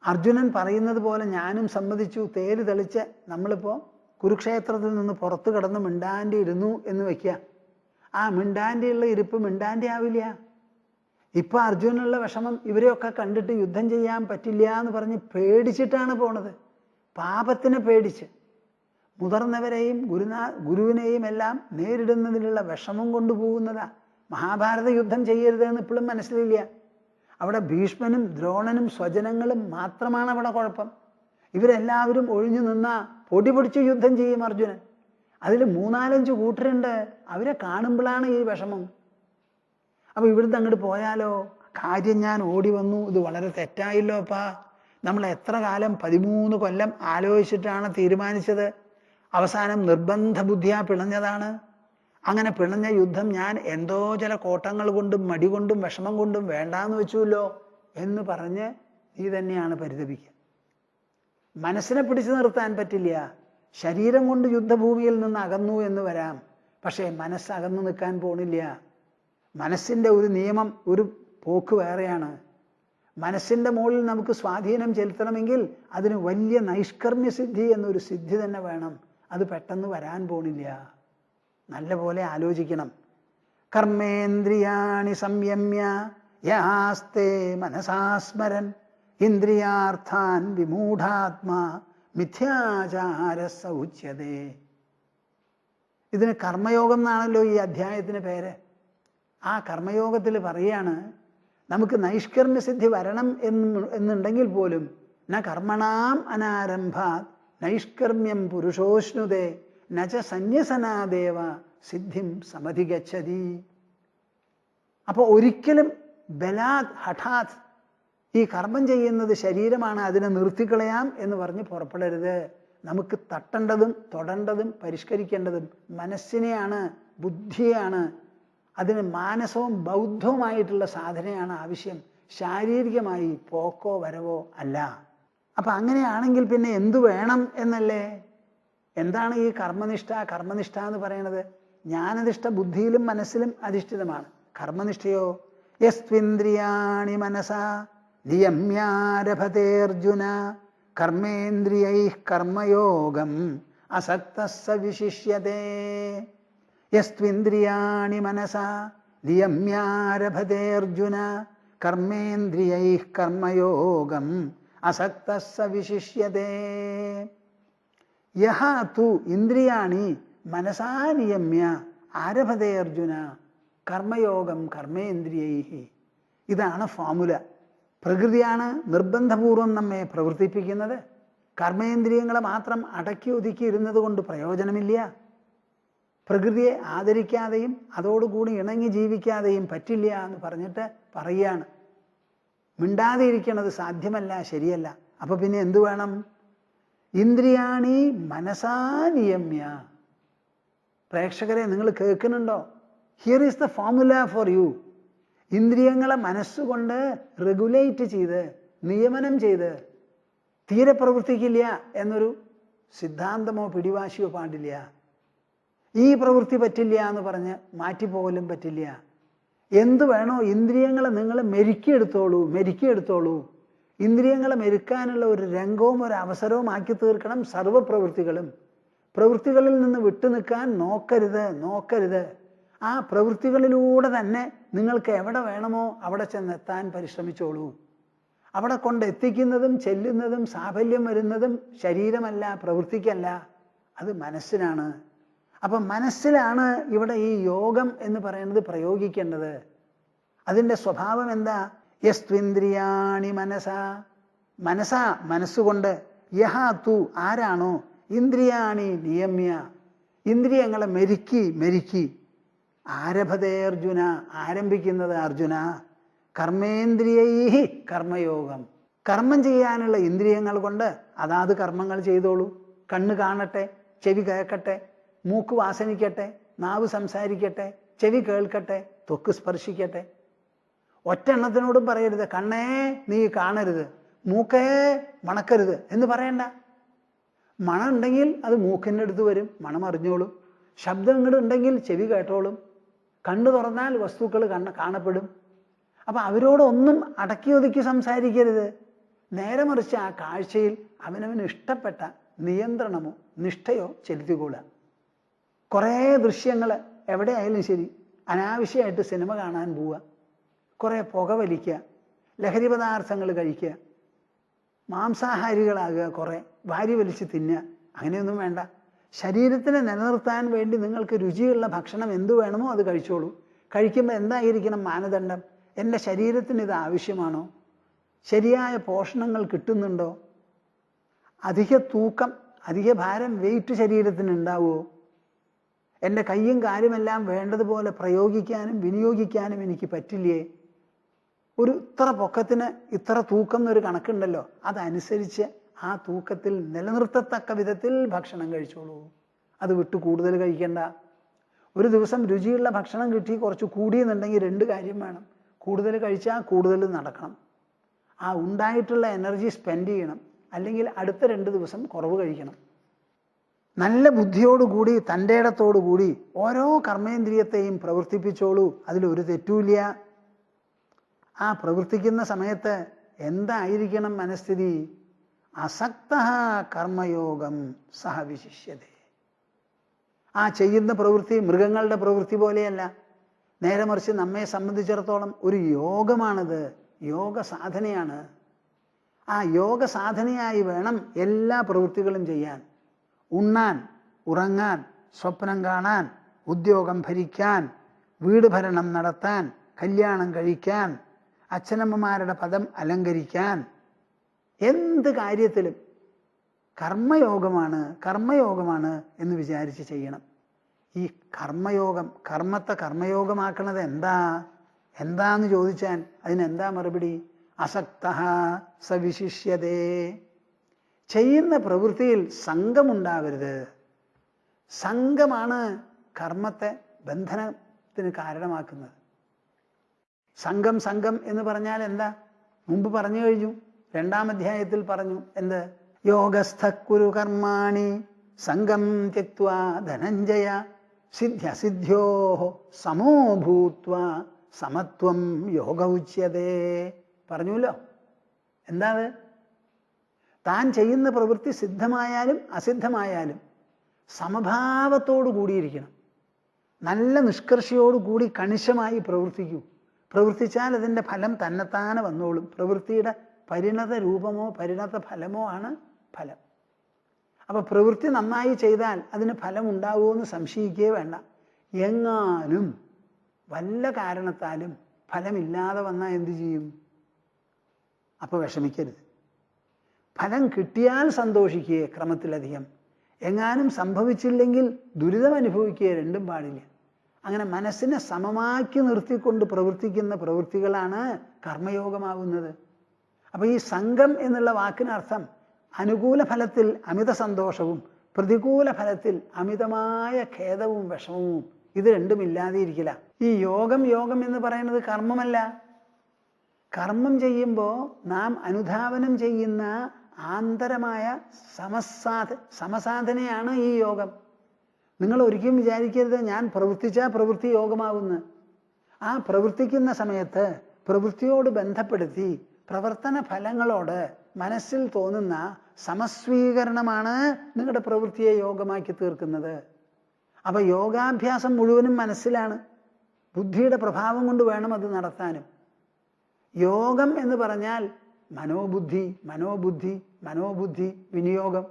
അർജുനൻ പറയുന്നത് പോലെ ഞാനും സമ്മതിച്ചു. തേര് തെളിച്ച് നമ്മളിപ്പോൾ കുരുക്ഷേത്രത്തിൽ നിന്ന് പുറത്തു കിടന്ന് മിണ്ടാണ്ടി ഇരുന്നു എന്ന് വയ്ക്കുക. ആ മിണ്ടാണ്ടിയുള്ള ഇരിപ്പ് മിണ്ടാണ്ടി ആവില്ല. ഇപ്പൊ അർജുനുള്ള വിഷമം ഇവരെയൊക്കെ കണ്ടിട്ട് യുദ്ധം ചെയ്യാൻ പറ്റില്ല എന്ന് പറഞ്ഞ് പേടിച്ചിട്ടാണ് പോണത്. പാപത്തിനെ പേടിച്ച് മുതിർന്നവരെയും ഗുരുവിനെയും എല്ലാം നേരിടുന്നതിലുള്ള വിഷമം കൊണ്ടുപോകുന്നതാ. മഹാഭാരത യുദ്ധം ചെയ്യരുതെന്ന് ഇപ്പോഴും മനസ്സിലില്ല. അവിടെ ഭീഷ്മനും ദ്രോണനും സ്വജനങ്ങളും മാത്രമാണ് അവിടെ കുഴപ്പം. ഇവരെല്ലാവരും ഒഴിഞ്ഞു നിന്നാ പൊടി പൊടിച്ച് യുദ്ധം ചെയ്യും അർജുനൻ. അതിൽ 3-4 കൂട്ടരുണ്ട്, അവരെ കാണുമ്പോഴാണ് ഈ വിഷമം. അപ്പൊ ഇവിടുന്ന് അങ്ങോട്ട് പോയാലോ, കാര്യം ഞാൻ ഓടി വന്നു, ഇത് വളരെ തെറ്റായില്ലോ അപ്പാ. നമ്മൾ എത്ര കാലം 13 കൊല്ലം ആലോചിച്ചിട്ടാണ് തീരുമാനിച്ചത്. അവസാനം നിർബന്ധ ബുദ്ധിയാ പിണഞ്ഞതാണ്. അങ്ങനെ പിണഞ്ഞ യുദ്ധം ഞാൻ എന്തോ ചില കോട്ടങ്ങൾ കൊണ്ടും മടി കൊണ്ടും വിഷമം കൊണ്ടും വേണ്ടാന്ന് വെച്ചുല്ലോ എന്ന് പറഞ്ഞ് നീ തന്നെയാണ് പരിതപിക്കുക. മനസ്സിനെ പിടിച്ചു നിർത്താൻ പറ്റില്ല. ശരീരം കൊണ്ട് യുദ്ധഭൂമിയിൽ നിന്ന് അകന്നു എന്ന് വരാം, പക്ഷേ മനസ്സ് അകന്നു നിൽക്കാൻ പോണില്ല. മനസ്സിൻ്റെ ഒരു നിയമം, ഒരു പോക്ക് വേറെയാണ്. മനസ്സിൻ്റെ മുകളിൽ നമുക്ക് സ്വാധീനം ചെലുത്തണമെങ്കിൽ അതിന് വലിയ നൈഷ്കർമ്മ്യ സിദ്ധി എന്നൊരു സിദ്ധി തന്നെ വേണം. അത് പെട്ടെന്ന് വരാൻ പോണില്ല. നല്ല പോലെ ആലോചിക്കണം. കർമ്മേന്ദ്രിയാണി സംയമ്യ യാസ്തേ മനസാ സ്മരൻ ഇന്ദ്രിയാർത്ഥാൻ വിമൂഢാത്മാ മിഥ്യാചാര സൗച്യതേ. ഇതിന് കർമ്മയോഗം എന്നാണല്ലോ ഈ അധ്യായത്തിന് പേര്. ആ കർമ്മയോഗത്തിൽ പറയാണ്, നമുക്ക് നൈഷ്കർമ്മ്യ സിദ്ധി വരണം എന്നുണ്ടെങ്കിൽ പോലും ന കർമ്മണാം അനാരംഭാത് നൈഷ്കർമ്മ്യം പുരുഷോഷ്ണുതേ നച സന്യസനാദേവ സിദ്ധിം സമധിഗച്ഛതി. അപ്പോൾ ഒരിക്കലും ബലാത് ഹഠാത് ഈ കർമ്മം ചെയ്യുന്നത് ശരീരമാണ്, അതിനെ നിർത്തിക്കളയാം എന്ന് പറഞ്ഞ് പുറപ്പെടരുത്. നമുക്ക് തട്ടേണ്ടതും തൊടേണ്ടതും പരിഷ്കരിക്കേണ്ടതും മനസ്സിനെയാണ്, ബുദ്ധിയാണ്. അതിന് മാനസവും ബൗദ്ധവുമായിട്ടുള്ള സാധനയാണ് ആവശ്യം, ശാരീരികമായി പോക്കോ വരവോ അല്ല. അപ്പം അങ്ങനെയാണെങ്കിൽ പിന്നെ എന്തു വേണം എന്നല്ലേ? എന്താണ് ഈ കർമ്മനിഷ്ഠ? കർമ്മനിഷ്ഠ എന്ന് പറയുന്നത് ജ്ഞാനനിഷ്ഠ ബുദ്ധിയിലും മനസ്സിലും അധിഷ്ഠിതമാണ്. കർമ്മനിഷ്ഠയോ യസ്ത്വിന്ദ്രിയാണി മനസാ നിയമ്യാരഭതേർജുന കർമ്മേന്ദ്രിയൈഃ കർമ്മയോഗം അസക്തഃ സ വിശിഷ്യതേ. യസ്ത്വിന്ദ്രിയാണി മനസാ നിയമ്യാരഭതേർജുന കർമ്മേന്ദ്രിയൈഃ കർമ്മയോഗം അസക്തഃ സ വിശിഷ്യതേ. യഹ തു ഇന്ദ്രിയാണി മനസാ നിയമ്യ ആരഭതേ അർജുന കർമ്മയോഗം കർമ്മേന്ദ്രിയൈഃ. ഇതാണ് ഫോമുല. പ്രകൃതിയാണ് നിർബന്ധപൂർവം നമ്മെ പ്രവർത്തിപ്പിക്കുന്നത്. കർമ്മേന്ദ്രിയങ്ങളെ മാത്രം അടക്കി ഒതുക്കി ഇരുന്നത് കൊണ്ട് പ്രയോജനമില്ല. പ്രകൃതിയെ ആദരിക്കാതെയും അതോടുകൂടി ഇണങ്ങി ജീവിക്കാതെയും പറ്റില്ല എന്ന് പറഞ്ഞിട്ട് പറയുകയാണ്. മിണ്ടാതെ ഇരിക്കണത് സാധ്യമല്ല, ശരിയല്ല. അപ്പൊ പിന്നെ എന്തു വേണം? ഇന്ദ്രിയാണി മനസാ നിയമ്യ. പ്രേക്ഷകരെ, നിങ്ങൾ കേൾക്കുന്നുണ്ടോ? Here is the formula for you. ഇന്ദ്രിയങ്ങളെ മനസ്സുകൊണ്ട് റെഗുലേറ്റ് ചെയ്ത്, നിയമനം ചെയ്ത് തീരെ പ്രവർത്തിക്കില്ല എന്നൊരു സിദ്ധാന്തമോ പിടിവാശിയോ പാടില്ല. ഈ പ്രവൃത്തി പറ്റില്ല എന്ന് പറഞ്ഞ് മാറ്റിപ്പോകലും പറ്റില്ല. എന്തു വേണോ ഇന്ദ്രിയങ്ങളെ നിങ്ങൾ മെരുക്കിയെടുത്തോളൂ. ഇന്ദ്രിയങ്ങളെ മെരുക്കാനുള്ള ഒരു രംഗവും ഒരു അവസരവും ആക്കി തീർക്കണം സർവ്വപ്രവൃത്തികളും. പ്രവൃത്തികളിൽ നിന്ന് വിട്ടുനിൽക്കാൻ നോക്കരുത്. ആ പ്രവൃത്തികളിലൂടെ തന്നെ നിങ്ങൾക്ക് എവിടെ വേണമോ അവിടെ ചെന്നെത്താൻ പരിശ്രമിച്ചോളൂ. അവിടെ കൊണ്ടെത്തിക്കുന്നതും ചെല്ലുന്നതും സാഫല്യം വരുന്നതും ശരീരമല്ല, പ്രവൃത്തിക്കല്ല, അത് മനസ്സിനാണ്. അപ്പം മനസ്സിലാണ് ഇവിടെ ഈ യോഗം എന്ന് പറയുന്നത് പ്രയോഗിക്കേണ്ടത്. അതിൻ്റെ സ്വഭാവം എന്താ? യസ്ത്വിന്ദ്രിയാണി മനസ്സുകൊണ്ട്, യഹ തു ആരാണോ, ഇന്ദ്രിയാണി നിയമ്യ ഇന്ദ്രിയങ്ങളെ മെരുക്കി ആരഭതേ അർജുന ആരംഭിക്കുന്നത് അർജുന കർമ്മേന്ദ്രിയൈ കർമ്മയോഗം. കർമ്മം ചെയ്യാനുള്ള ഇന്ദ്രിയങ്ങൾ കൊണ്ട് അതാത് കർമ്മങ്ങൾ ചെയ്തോളൂ. കണ്ണ് കാണട്ടെ, ചെവി കേൾക്കട്ടെ, മൂക്ക് വാസനിക്കട്ടെ, നാവ് സംസാരിക്കട്ടെ, ചെവി കേൾക്കട്ടെ, ത്വക്ക് സ്പർശിക്കട്ടെ. ഒറ്റെണ്ണത്തിനോടും പറയരുത് കണ്ണേ നീ കാണരുത്, മൂക്കേ മണക്കരുത് എന്ന് പറയണ്ട. മണം ഉണ്ടെങ്കിൽ അത് മൂക്കിൻ്റെ അടുത്ത് വരും, മണം അറിഞ്ഞോളും. ശബ്ദം ഇങ്ങോട്ട് ഉണ്ടെങ്കിൽ ചെവി കേട്ടോളും. കണ്ണു തുറന്നാൽ വസ്തുക്കൾ കാണപ്പെടും. അപ്പം അവരോടൊന്നും അടക്കി ഒതുക്കി സംസാരിക്കരുത്. നേരെ മറിച്ച് ആ കാഴ്ചയിൽ അവനവന് ഇഷ്ടപ്പെട്ട നിയന്ത്രണമോ നിഷ്ഠയോ ചെലുത്തിക്കൂടാ. കുറേ ദൃശ്യങ്ങൾ എവിടെ ആയാലും ശരി, അനാവശ്യമായിട്ട് സിനിമ കാണാൻ പോവുക, കുറേ പുക വലിക്കുക, ലഹരി പദാർത്ഥങ്ങൾ കഴിക്കുക, മാംസാഹാരികളാകുക, കുറേ വാരി വലിച്ച് തിന്നുക, അങ്ങനെയൊന്നും വേണ്ട. ശരീരത്തിനെ നിലനിർത്താൻ വേണ്ടി നിങ്ങൾക്ക് രുചിയുള്ള ഭക്ഷണം എന്തു വേണമോ അത് കഴിച്ചോളൂ. കഴിക്കുമ്പോൾ എന്തായിരിക്കണം മാനദണ്ഡം? എൻ്റെ ശരീരത്തിന് ഇത് ആവശ്യമാണോ? ശരിയായ പോഷണങ്ങൾ കിട്ടുന്നുണ്ടോ? അധിക തൂക്കം, അധിക ഭാരം, വെയിറ്റ് ശരീരത്തിന് ഉണ്ടാവുമോ? എൻ്റെ കയ്യും കാലുമെല്ലാം വേണ്ടതുപോലെ പ്രയോഗിക്കാനും വിനിയോഗിക്കാനും എനിക്ക് പറ്റില്ലേ? ഒരു ഇത്ര പൊക്കത്തിന് ഇത്ര തൂക്കം എന്നൊരു കണക്കുണ്ടല്ലോ, അതനുസരിച്ച് ആ തൂക്കത്തിൽ നിലനിർത്തത്തക്ക വിധത്തിൽ ഭക്ഷണം കഴിച്ചോളൂ. അത് വിട്ട് കൂടുതൽ കഴിക്കണ്ട. ഒരു ദിവസം രുചിയുള്ള ഭക്ഷണം കിട്ടി കുറച്ച് കൂടിയെന്നുണ്ടെങ്കിൽ രണ്ട് കാര്യം വേണം. കൂടുതൽ കഴിച്ചാൽ കൂടുതൽ നടക്കണം, ആ ഉണ്ടായിട്ടുള്ള എനർജി സ്പെൻഡ് ചെയ്യണം. അല്ലെങ്കിൽ അടുത്ത 2 ദിവസം കുറവ് കഴിക്കണം. നല്ല ബുദ്ധിയോടുകൂടി തൻ്റെ ഇടത്തോടുകൂടി ഓരോ കർമ്മേന്ദ്രിയത്തെയും പ്രവർത്തിപ്പിച്ചോളൂ. അതിലൊരു തെറ്റുമില്ല. ആ പ്രവർത്തിക്കുന്ന സമയത്ത് എന്തായിരിക്കണം മനസ്ഥിതി? അസക്ത കർമ്മയോഗം സഹ വിശിഷ്യതേ. ആ ചെയ്യുന്ന പ്രവൃത്തി മൃഗങ്ങളുടെ പ്രവൃത്തി പോലെയല്ല. നേരെ മറിച്ച് നമ്മെ സംബന്ധിച്ചിടത്തോളം ഒരു യോഗമാണത്, യോഗ സാധനയാണ്. ആ യോഗ സാധനയായി വേണം എല്ലാ പ്രവൃത്തികളും ചെയ്യാൻ. ഉണ്ണാൻ, ഉറങ്ങാൻ, സ്വപ്നം കാണാൻ, ഉദ്യോഗം ഭരിക്കാൻ, വീട് ഭരണം നടത്താൻ, കല്യാണം കഴിക്കാൻ, അച്ഛനമ്മമാരുടെ പദം അലങ്കരിക്കാൻ, എന്ത് കാര്യത്തിലും കർമ്മയോഗമാണ് എന്ന് വിചാരിച്ച് ചെയ്യണം. ഈ കർമ്മയോഗം, കർമ്മത്തെ കർമ്മയോഗമാക്കണത് എന്താന്ന് ചോദിച്ചാൽ അതിനെന്താ മറുപടി? അസക്തഃ സവിശിഷ്യതേ. ചെയ്യുന്ന പ്രവൃത്തിയിൽ സംഘമുണ്ടാവരുത്. സംഘമാണ് കർമ്മത്തെ ബന്ധനത്തിന് കാരണമാക്കുന്നത്. സംഘം എന്ന് പറഞ്ഞാൽ എന്താ? മുമ്പ് പറഞ്ഞു കഴിഞ്ഞു, 2-ാം അധ്യായത്തിൽ പറഞ്ഞു. എന്ത്? യോഗസ്ഥ കുരു കർമാണി സംഘം ത്യക്ത്വാ ധനഞ്ജയ സിദ്ധ്യസിദ്ധ്യോ സമോ ഭൂത്വാ സമത്വം യോഗ ഉച്യതേ. പറഞ്ഞുല്ലോ. എന്താ അത്? താൻ ചെയ്യുന്ന പ്രവൃത്തി സിദ്ധമായാലും അസിദ്ധമായാലും സമഭാവത്തോടു കൂടിയിരിക്കണം. നല്ല നിഷ്കർഷയോടുകൂടി കണിശമായി പ്രവർത്തിച്ചാൽ അതിൻ്റെ ഫലം തന്നെത്താനെ വന്നോളും. പ്രവൃത്തിയുടെ പരിണത രൂപമോ പരിണത ഫലമോ ആണ് ഫലം. അപ്പോൾ പ്രവൃത്തി നന്നായി ചെയ്താൽ അതിന് ഫലം ഉണ്ടാവുമോ എന്ന് സംശയിക്കുകയേ വേണ്ട. എങ്ങാനും വല്ല കാരണത്താലും ഫലമില്ലാതെ വന്നാൽ എന്തു ചെയ്യും? അപ്പോൾ വിഷമിക്കരുത്. ഫലം കിട്ടിയാൽ സന്തോഷിക്കുക ക്രമത്തിലധികം. എങ്ങാനും സംഭവിച്ചില്ലെങ്കിൽ ദുരിതം അനുഭവിക്കുക രണ്ടും പാടില്ല. അങ്ങനെ മനസ്സിനെ സമമാക്കി നിർത്തിക്കൊണ്ട് പ്രവർത്തിക്കുന്ന പ്രവൃത്തികളാണ് കർമ്മയോഗമാകുന്നത്. അപ്പോൾ ഈ സംഘം എന്നുള്ള വാക്കിനർത്ഥം അനുകൂല ഫലത്തിൽ അമിത സന്തോഷവും പ്രതികൂല ഫലത്തിൽ അമിതമായ ഖേദവും വിഷമവും, ഇത് രണ്ടും ഇല്ലാതെ ഇരിക്കില്ല. ഈ യോഗം എന്ന് പറയുന്നത് കർമ്മമല്ല. കർമ്മം ചെയ്യുമ്പോൾ നാം അനുധാവനം ചെയ്യുന്ന ആന്തരമായ സമസാധനയാണ് ഈ യോഗം. നിങ്ങൾ ഒരിക്കലും വിചാരിക്കരുത് ഞാൻ പ്രവർത്തിച്ചാൽ പ്രവൃത്തി യോഗമാവുന്നു. ആ പ്രവർത്തിക്കുന്ന സമയത്ത് പ്രവൃത്തിയോട് ബന്ധപ്പെടുത്തി പ്രവർത്തന ഫലങ്ങളോട് മനസ്സിൽ തോന്നുന്ന സമസ്വീകരണമാണ് നിങ്ങളുടെ പ്രവൃത്തിയെ യോഗമാക്കി തീർക്കുന്നത്. അപ്പോൾ യോഗാഭ്യാസം മുഴുവനും മനസ്സിലാണ്. ബുദ്ധിയുടെ പ്രഭാവം കൊണ്ട് വേണം അത് നടത്താനും. യോഗം എന്ന് പറഞ്ഞാൽ മനോബുദ്ധി വിനിയോഗം.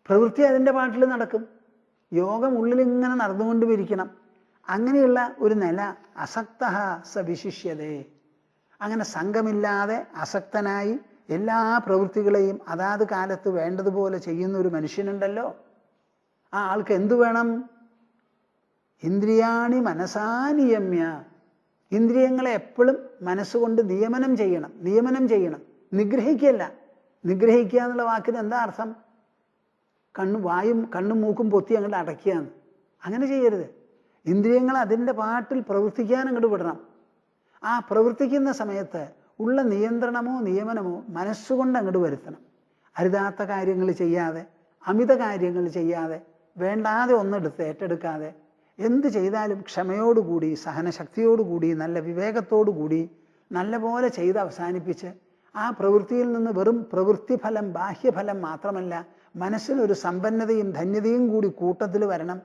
പ്രവൃത്തി അതിൻ്റെ പാട്ടിൽ നടക്കും. യോഗം ഉള്ളിലിങ്ങനെ നടന്നുകൊണ്ടുമിരിക്കണം. അങ്ങനെയുള്ള ഒരു നില അസക്തഃ സ വിശിഷ്യതേ. അങ്ങനെ സംഘമില്ലാതെ അസക്തനായി എല്ലാ പ്രവൃത്തികളെയും അതാത് കാലത്ത് വേണ്ടതുപോലെ ചെയ്യുന്ന ഒരു മനുഷ്യനുണ്ടല്ലോ, ആ ആൾക്ക് എന്തു വേണം? ഇന്ദ്രിയാണി മനസാനിയമ്യ. ഇന്ദ്രിയങ്ങളെ എപ്പോഴും മനസ്സുകൊണ്ട് നിയമനം ചെയ്യണം. നിഗ്രഹിക്കല്ല. നിഗ്രഹിക്കുക എന്നുള്ള വാക്കിന് എന്താ അർത്ഥം? കണ്ണും മൂക്കും പൊത്തി അങ്ങോട്ട് അടയ്ക്കുകയാണ്. അങ്ങനെ ചെയ്യരുത്. ഇന്ദ്രിയങ്ങൾ അതിൻ്റെ പാട്ടിൽ പ്രവർത്തിക്കാൻ അങ്ങോട്ട് വിടണം. ആ പ്രവർത്തിക്കുന്ന സമയത്ത് ഉള്ള നിയന്ത്രണമോ നിയമനമോ മനസ്സുകൊണ്ട് അങ്ങോട്ട് വരുത്തണം. അരുതാത്ത കാര്യങ്ങൾ ചെയ്യാതെ, അമിത കാര്യങ്ങൾ ചെയ്യാതെ, വേണ്ടാതെ ഒന്നെടുത്ത് ഏറ്റെടുക്കാതെ, എന്ത് ചെയ്താലും ക്ഷമയോടുകൂടി, സഹനശക്തിയോടുകൂടി, നല്ല വിവേകത്തോടുകൂടി നല്ലപോലെ ചെയ്ത് അവസാനിപ്പിച്ച് ആ പ്രവൃത്തിയിൽ നിന്ന് വെറും പ്രവൃത്തിഫലം ബാഹ്യഫലം മാത്രമല്ല, മനസ്സിനൊരു സമ്പന്നതയും ധന്യതയും കൂടി കൂട്ടത്തിൽ വരണം.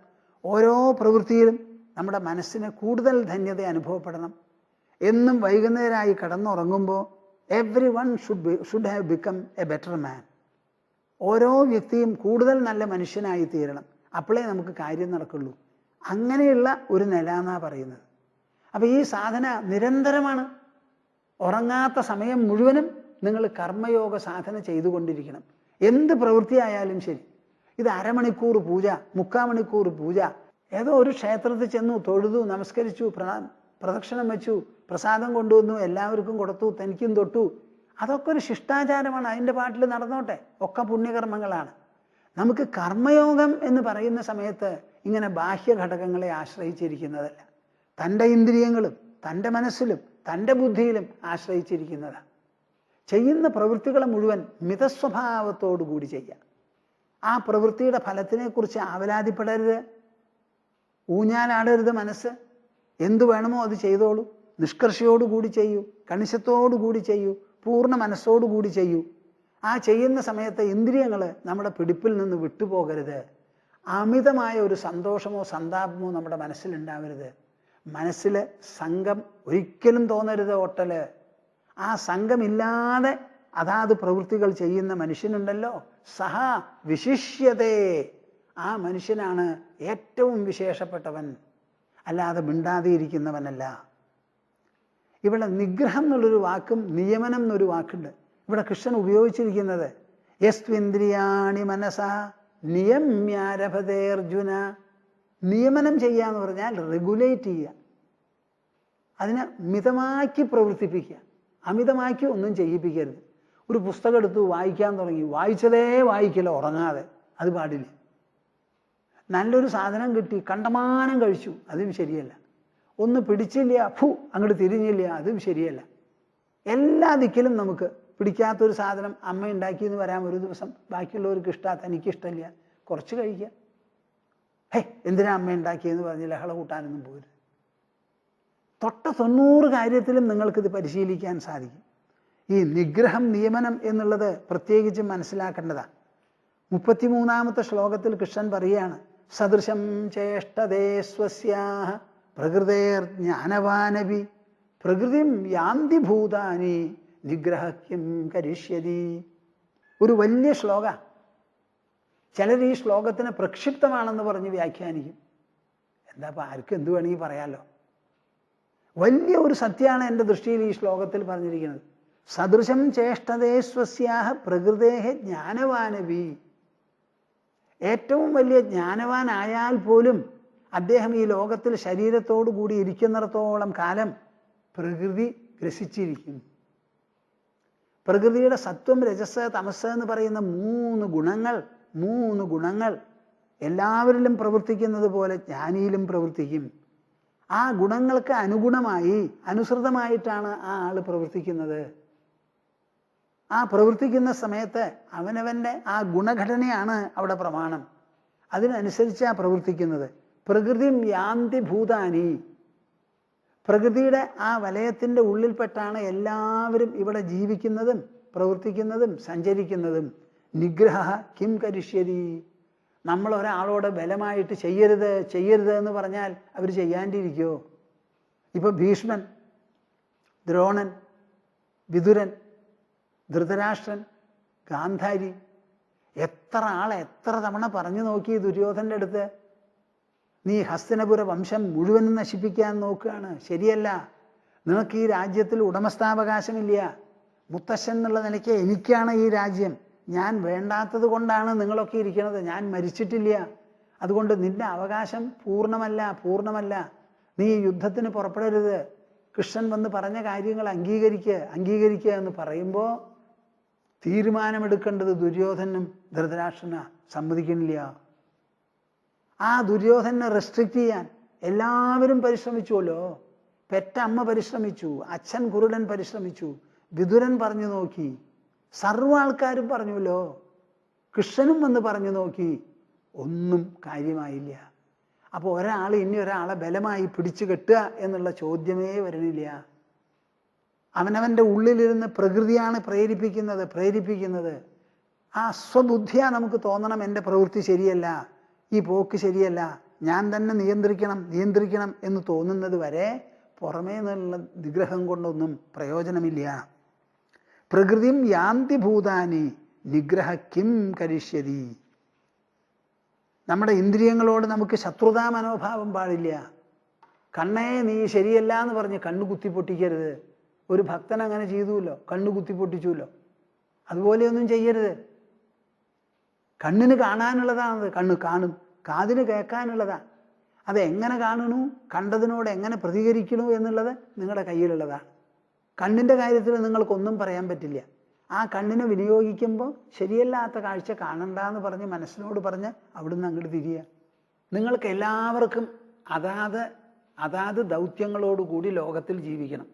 ഓരോ പ്രവൃത്തിയിലും നമ്മുടെ മനസ്സിന് കൂടുതൽ ധന്യത അനുഭവപ്പെടണം. എന്നും വൈകുന്നേരമായി കിടന്നുറങ്ങുമ്പോൾ everyone should have become a better man. ഓരോ വ്യക്തിയും കൂടുതൽ നല്ല മനുഷ്യനായി തീരണം. അപ്പോഴേ നമുക്ക് കാര്യം നടക്കുള്ളൂ. അങ്ങനെയുള്ള ഒരു നില എന്നാണ് പറയുന്നത്. അപ്പോൾ ഈ സാധന നിരന്തരമാണ്. ഉറങ്ങാത്ത സമയം മുഴുവനും നിങ്ങൾ കർമ്മയോഗ സാധന ചെയ്തുകൊണ്ടിരിക്കണം. എന്ത് പ്രവൃത്തിയായാലും ശരി. ഇത് അരമണിക്കൂർ പൂജ, 3/4 മണിക്കൂർ പൂജ, ഏതോ ഒരു ക്ഷേത്രത്തിൽ ചെന്നു, തൊഴുതു, നമസ്കരിച്ചു, പ്രദക്ഷിണം വെച്ചു, പ്രസാദം കൊണ്ടുവന്നു, എല്ലാവർക്കും കൊടുത്തു, തനിക്കും തൊട്ടു, അതൊക്കെ ഒരു ശിഷ്ടാചാരമാണ്. അതിൻ്റെ പാട്ടിൽ നടന്നോട്ടെ, ഒക്കെ പുണ്യകർമ്മങ്ങളാണ്. നമുക്ക് കർമ്മയോഗം എന്ന് പറയുന്ന സമയത്ത് ഇങ്ങനെ ബാഹ്യ ഘടകങ്ങളെ ആശ്രയിച്ചിരിക്കുന്നതല്ല. തൻ്റെ ഇന്ദ്രിയങ്ങളും തൻ്റെ മനസ്സിലും തൻ്റെ ബുദ്ധിയിലും ആശ്രയിച്ചിരിക്കുന്നതാണ്. ചെയ്യുന്ന പ്രവൃത്തികളെ മുഴുവൻ മിതസ്വഭാവത്തോടു കൂടി ചെയ്യാം. ആ പ്രവൃത്തിയുടെ ഫലത്തിനെക്കുറിച്ച് ആവലാതിപ്പെടരുത്. ഊഞ്ഞാലാടരുത് മനസ്സ്. എന്തു വേണമോ അത് ചെയ്തോളൂ. നിഷ്കർഷയോടുകൂടി ചെയ്യൂ, കണിശത്തോടുകൂടി ചെയ്യൂ, പൂർണ്ണ മനസ്സോടുകൂടി ചെയ്യൂ. ആ ചെയ്യുന്ന സമയത്ത് ഇന്ദ്രിയങ്ങൾ നമ്മുടെ പിടിപ്പിൽ നിന്ന് വിട്ടുപോകരുത്. അമിതമായ ഒരു സന്തോഷമോ സന്താപമോ നമ്മുടെ മനസ്സിലുണ്ടാവരുത്. മനസ്സിൽ സംഘം ഒരിക്കലും തോന്നരുത്, ഒട്ടല്. ആ സംഘമില്ലാതെ അതാത് പ്രവൃത്തികൾ ചെയ്യുന്ന മനുഷ്യനുണ്ടല്ലോ, സഹ വിശിഷ്യതേ. ആ മനുഷ്യനാണ് ഏറ്റവും വിശേഷപ്പെട്ടവൻ, അല്ലാതെ മിണ്ടാതെയിരിക്കുന്നവനല്ല. ഇവിടെ നിഗ്രഹം എന്നുള്ളൊരു വാക്കും നിയമനം എന്നൊരു വാക്കുണ്ട്. ഇവിടെ കൃഷ്ണൻ ഉപയോഗിച്ചിരിക്കുന്നത് യസ്ത്വിന്ദ്രിയാണി മനസാ നിയമ്യാരഭതേർജുന. നിയമനം ചെയ്യുക എന്ന് പറഞ്ഞാൽ റെഗുലേറ്റ് ചെയ്യുക, അതിനെ മിതമാക്കി പ്രവർത്തിപ്പിക്കുക. അമിതമാക്കി ഒന്നും ചെയ്യിപ്പിക്കരുത്. ഒരു പുസ്തകം എടുത്തു വായിക്കാൻ തുടങ്ങി, വായിച്ചതേ വായിക്കില്ല ഉറങ്ങാതെ, അത് പാടില്ല. നല്ലൊരു സാധനം കിട്ടി കണ്ടമാനം കഴിച്ചു, അതും ശരിയല്ല. ഒന്ന് പിടിച്ചില്ല, അങ്ങോട്ട് തിരിഞ്ഞില്ല, അതും ശരിയല്ല. എല്ലാ ദിക്കിലും നമുക്ക് പിടിക്കാത്തൊരു സാധനം അമ്മ ഉണ്ടാക്കിയെന്ന് വരാം ഒരു ദിവസം, ബാക്കിയുള്ളവർക്ക് ഇഷ്ടമാത്ത എനിക്കിഷ്ടമില്ല, കുറച്ച് കഴിക്കുക. എന്തിനാ അമ്മ ഉണ്ടാക്കിയെന്ന് പറഞ്ഞ് ലഹള കൂട്ടാനൊന്നും പോരുത്. തൊട്ട 90 കാര്യത്തിലും നിങ്ങൾക്കിത് പരിശീലിക്കാൻ സാധിക്കും. ഈ നിഗ്രഹം നിയമനം എന്നുള്ളത് പ്രത്യേകിച്ചും മനസ്സിലാക്കേണ്ടതാണ്. 33-ാമത്തെ ശ്ലോകത്തിൽ കൃഷ്ണൻ പറയുകയാണ്, സദൃശം ചേഷ്ടതേ സ്വസ്യാഹ പ്രകൃതേർ ജ്ഞാനവാനവി പ്രകൃതിം യാന്തി ഭൂതാനി നിഗ്രഹ്യം കരിഷ്യതി. ഒരു വലിയ ശ്ലോക. ചിലർ ഈ ശ്ലോകത്തിന് പ്രക്ഷിപ്തമാണെന്ന് പറഞ്ഞ് വ്യാഖ്യാനിക്കും. എന്താ ഇപ്പം ആർക്കും എന്ത് വേണമെങ്കിൽ പറയാമല്ലോ. വലിയ ഒരു സത്യമാണ് എൻ്റെ ദൃഷ്ടിയിൽ ഈ ശ്ലോകത്തിൽ പറഞ്ഞിരിക്കുന്നത്. സദൃശം ചേഷ്ടതേ സ്വസ്യാഹ പ്രകൃതേഹ ജ്ഞാനവാനവി. ഏറ്റവും വലിയ ജ്ഞാനവാനായാൽ പോലും അദ്ദേഹം ഈ ലോകത്തിൽ ശരീരത്തോടു കൂടി ഇരിക്കുന്നിടത്തോളം കാലം പ്രകൃതി ഗ്രസിച്ചിരിക്കും. പ്രകൃതിയുടെ സത്വം, രജസ്, തമസ് എന്ന് പറയുന്ന മൂന്ന് ഗുണങ്ങൾ എല്ലാവരിലും പ്രവർത്തിക്കുന്നത് പോലെ ജ്ഞാനിയിലും പ്രവർത്തിക്കും. ആ ഗുണങ്ങൾക്ക് അനുഗുണമായി, അനുസൃതമായിട്ടാണ് ആ ആള് പ്രവർത്തിക്കുന്നത്. ആ പ്രവർത്തിക്കുന്ന സമയത്ത് അവനവൻ്റെ ആ ഗുണഘടനയാണ് അവിടെ പ്രമാണം. അതിനനുസരിച്ചാണ് പ്രവർത്തിക്കുന്നത്. പ്രകൃതിം യാന്തി ഭൂതാനി. പ്രകൃതിയുടെ ആ വലയത്തിൻ്റെ ഉള്ളിൽപ്പെട്ടാണ് എല്ലാവരും ഇവിടെ ജീവിക്കുന്നതും പ്രവർത്തിക്കുന്നതും സഞ്ചരിക്കുന്നതും. നിഗ്രഹ കിം കരിഷ്യതി. നമ്മൾ ഒരാളോട് ബലമായിട്ട് ചെയ്യരുത് എന്ന് പറഞ്ഞാൽ അവർ ചെയ്യാണ്ടിരിക്കുമോ? ഇപ്പം ഭീഷ്മൻ, ദ്രോണൻ, വിതുരൻ, ധൃതരാഷ്ട്രൻ, ഗാന്ധാരി, എത്ര തവണ പറഞ്ഞു നോക്കി ദുര്യോധൻ്റെ അടുത്ത്, നീ ഹസ്തിനപുര വംശം മുഴുവനും നശിപ്പിക്കാൻ നോക്കുകയാണ്, ശരിയല്ല, നിനക്ക് ഈ രാജ്യത്തിൽ ഉടമസ്ഥാവകാശമില്ല, മുത്തശ്ശൻ എന്നുള്ള നിലയ്ക്ക് എനിക്കാണ് ഈ രാജ്യം, ഞാൻ വേണ്ടാത്തത് കൊണ്ടാണ് നിങ്ങളൊക്കെ ഇരിക്കുന്നത്, ഞാൻ മരിച്ചിട്ടില്ല, അതുകൊണ്ട് നിന്റെ അവകാശം പൂർണ്ണമല്ല, നീ യുദ്ധത്തിന് പുറപ്പെടരുത്, കൃഷ്ണൻ വന്ന് പറഞ്ഞ കാര്യങ്ങൾ അംഗീകരിക്കുക എന്ന് പറയുമ്പോൾ തീരുമാനമെടുക്കേണ്ടത് ദുര്യോധനും ധൃതരാഷ്ട്രനാ, സമ്മതിക്കണില്ല. ആ ദുര്യോധനെ റെസ്ട്രിക്റ്റ് ചെയ്യാൻ എല്ലാവരും പരിശ്രമിച്ചുവല്ലോ. പെറ്റമ്മ പരിശ്രമിച്ചു, അച്ഛൻ കുരുടൻ പരിശ്രമിച്ചു, വിതുരൻ പറഞ്ഞു നോക്കി, സർവ്വ ആൾക്കാരും പറഞ്ഞുവല്ലോ, കൃഷ്ണനും വന്ന് പറഞ്ഞു നോക്കി, ഒന്നും കാര്യമായില്ല. അപ്പോൾ ഒരാൾ ഇനി ഒരാളെ ബലമായി പിടിച്ചു കെട്ടുക എന്നുള്ള ചോദ്യമേ വരണില്ല. അവനവൻ്റെ ഉള്ളിലിരുന്ന് പ്രകൃതിയാണ് പ്രേരിപ്പിക്കുന്നത്. ആ സ്വബുദ്ധിയാ നമുക്ക് തോന്നണം, എൻ്റെ പ്രവൃത്തി ശരിയല്ല, ഈ പോക്ക് ശരിയല്ല, ഞാൻ തന്നെ നിയന്ത്രിക്കണം എന്ന് തോന്നുന്നത് വരെ പുറമേ നിന്നുള്ള നിഗ്രഹം കൊണ്ടൊന്നും പ്രയോജനമില്ല. പ്രകൃതിം യാന്തി ഭൂതാനി നിഗ്രഹ കിം കരിഷ്യതി. നമ്മുടെ ഇന്ദ്രിയങ്ങളോട് നമുക്ക് ശത്രുതാ മനോഭാവം പാടില്ല. കണ്ണേ നീ ശരിയല്ല എന്ന് പറഞ്ഞ് കണ്ണു കുത്തിപ്പൊട്ടിക്കരുത്. ഒരു ഭക്തൻ അങ്ങനെ ചെയ്തുല്ലോ, കണ്ണു കുത്തിപ്പൊട്ടിച്ചുല്ലോ. അതുപോലെയൊന്നും ചെയ്യരുത്. കണ്ണിന് കാണാനുള്ളതാണത്, കണ്ണ് കാണും. കാതിന് കേൾക്കാനുള്ളതാണ്. അത് എങ്ങനെ കാണണു, കണ്ടതിനോട് എങ്ങനെ പ്രതികരിക്കണു എന്നുള്ളത് നിങ്ങളുടെ കയ്യിലുള്ളതാണ്. കണ്ണിൻ്റെ കാര്യത്തിൽ നിങ്ങൾക്കൊന്നും പറയാൻ പറ്റില്ല. ആ കണ്ണിനെ വിനിയോഗിക്കുമ്പോൾ ശരിയല്ലാത്ത കാഴ്ച കാണണ്ടെന്ന് പറഞ്ഞ് മനസ്സിനോട് പറഞ്ഞ് അവിടുന്ന് അങ്ങോട്ട് തിരിയുക. നിങ്ങൾക്ക് എല്ലാവർക്കും അതാത് ദൗത്യങ്ങളോടുകൂടി ലോകത്തിൽ ജീവിക്കണം.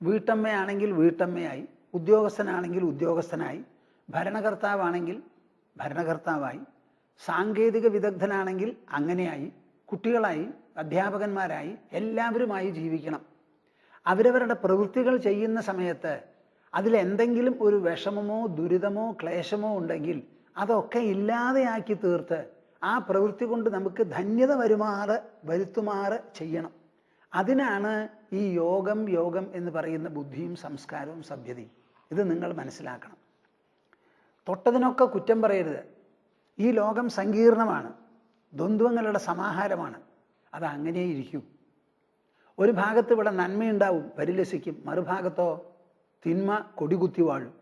വീട്ടമ്മയാണെങ്കിൽ വീട്ടമ്മയായി, ഉദ്യോഗസ്ഥനാണെങ്കിൽ ഉദ്യോഗസ്ഥനായി, ഭരണകർത്താവാണെങ്കിൽ ഭരണകർത്താവായി, സാങ്കേതിക വിദഗ്ധനാണെങ്കിൽ അങ്ങനെയായി, കുട്ടികളായി, അധ്യാപകന്മാരായി എല്ലാവരുമായി ജീവിക്കണം. അവരവരുടെ പ്രവൃത്തികൾ ചെയ്യുന്ന സമയത്ത് അതിലെന്തെങ്കിലും ഒരു വിഷമമോ ദുരിതമോ ക്ലേശമോ ഉണ്ടെങ്കിൽ അതൊക്കെ ഇല്ലാതെയാക്കി തീർത്ത് ആ പ്രവൃത്തി കൊണ്ട് നമുക്ക് ധന്യത വരുത്തുമാറ് ചെയ്യണം. അതിനാണ് ഈ യോഗം എന്ന് പറയുന്ന ബുദ്ധിയും സംസ്കാരവും സഭ്യതയും. ഇത് നിങ്ങൾ മനസ്സിലാക്കണം. തൊട്ടതിനൊക്കെ കുറ്റം പറയരുത്. ഈ ലോകം സങ്കീർണമാണ്, ദ്വന്ദ്വങ്ങളുടെ സമാഹാരമാണ്. അത് അങ്ങനെ ഇരിക്കും. ഒരു ഭാഗത്ത് ഇവിടെ നന്മയുണ്ടാവും, പരിലസിക്കും, മറുഭാഗത്തോ തിന്മ കൊടികുത്തി വാഴും.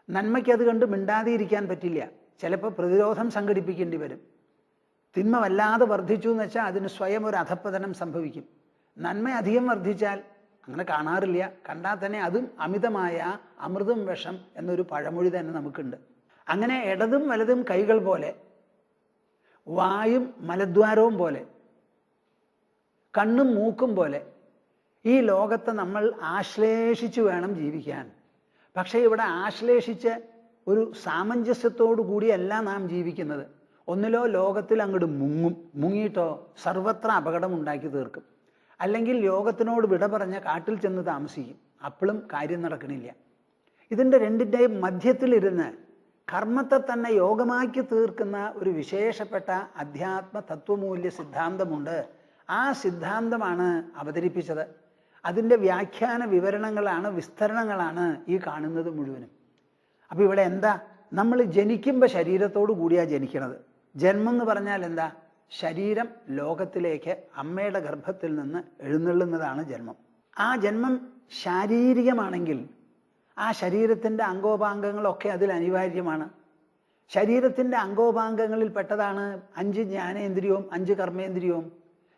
നന്മയ്ക്ക് അത് കണ്ട് മിണ്ടാതെയിരിക്കാൻ പറ്റില്ല. ചിലപ്പോൾ പ്രതിരോധം സംഘടിപ്പിക്കേണ്ടി വരും. തിന്മ വല്ലാതെ വർദ്ധിച്ചു എന്ന് വെച്ചാൽ അതിന് സ്വയം ഒരു അധപ്പതനം സംഭവിക്കും. നന്മ അധികം വർദ്ധിച്ചാൽ അങ്ങനെ കാണാറില്ല, കണ്ടാൽ തന്നെ അതും അമിതമായ അമൃതും വിഷം എന്നൊരു പഴമൊഴി തന്നെ നമുക്കുണ്ട്. അങ്ങനെ ഇടതും വലതും കൈകൾ പോലെ, വായും മലദ്വാരവും പോലെ, കണ്ണും മൂക്കും പോലെ ഈ ലോകത്തെ നമ്മൾ ആശ്ലേഷിച്ച് വേണം ജീവിക്കാൻ. പക്ഷേ ഇവിടെ ആശ്ലേഷിച്ച് ഒരു സാമഞ്ജസ്യത്തോടു കൂടിയല്ല നാം ജീവിക്കുന്നത്. ഒന്നിലോ ലോകത്തിൽ അങ്ങോട്ട് മുങ്ങിയിട്ടോ സർവത്ര അപകടം ഉണ്ടാക്കി തീർക്കും, അല്ലെങ്കിൽ ലോകത്തിനോട് വിട പറഞ്ഞ കാട്ടിൽ ചെന്ന് താമസിക്കും. അപ്പോഴും കാര്യം നടക്കണില്ല. ഇതിൻ്റെ രണ്ടിൻ്റെയും മധ്യത്തിലിരുന്ന് കർമ്മത്തെ തന്നെ യോഗമാക്കി തീർക്കുന്ന ഒരു വിശേഷപ്പെട്ട അധ്യാത്മ തത്വമൂല്യ സിദ്ധാന്തമുണ്ട്. ആ സിദ്ധാന്തമാണ് അവതരിപ്പിച്ചത്. അതിൻ്റെ വ്യാഖ്യാന വിവരണങ്ങളാണ്, വിസ്തരണങ്ങളാണ് ഈ കാണുന്നത് മുഴുവനും. അപ്പോൾ ഇവിടെ എന്താ, നമ്മൾ ജനിക്കുമ്പോൾ ശരീരത്തോടു കൂടിയാണ് ജനിക്കണത്. ജന്മം എന്ന് പറഞ്ഞാൽ എന്താ? ശരീരം ലോകത്തിലേക്ക് അമ്മയുടെ ഗർഭത്തിൽ നിന്ന് എഴുന്നള്ളുന്നതാണ് ജന്മം. ആ ജന്മം ശാരീരികമാണെങ്കിൽ ആ ശരീരത്തിൻ്റെ അംഗോപാംഗങ്ങളൊക്കെ അതിൽ അനിവാര്യമാണ്. ശരീരത്തിൻ്റെ അംഗോപാംഗങ്ങളിൽ പെട്ടതാണ് 5 ജ്ഞാനേന്ദ്രിയവും 5 കർമ്മേന്ദ്രിയവും.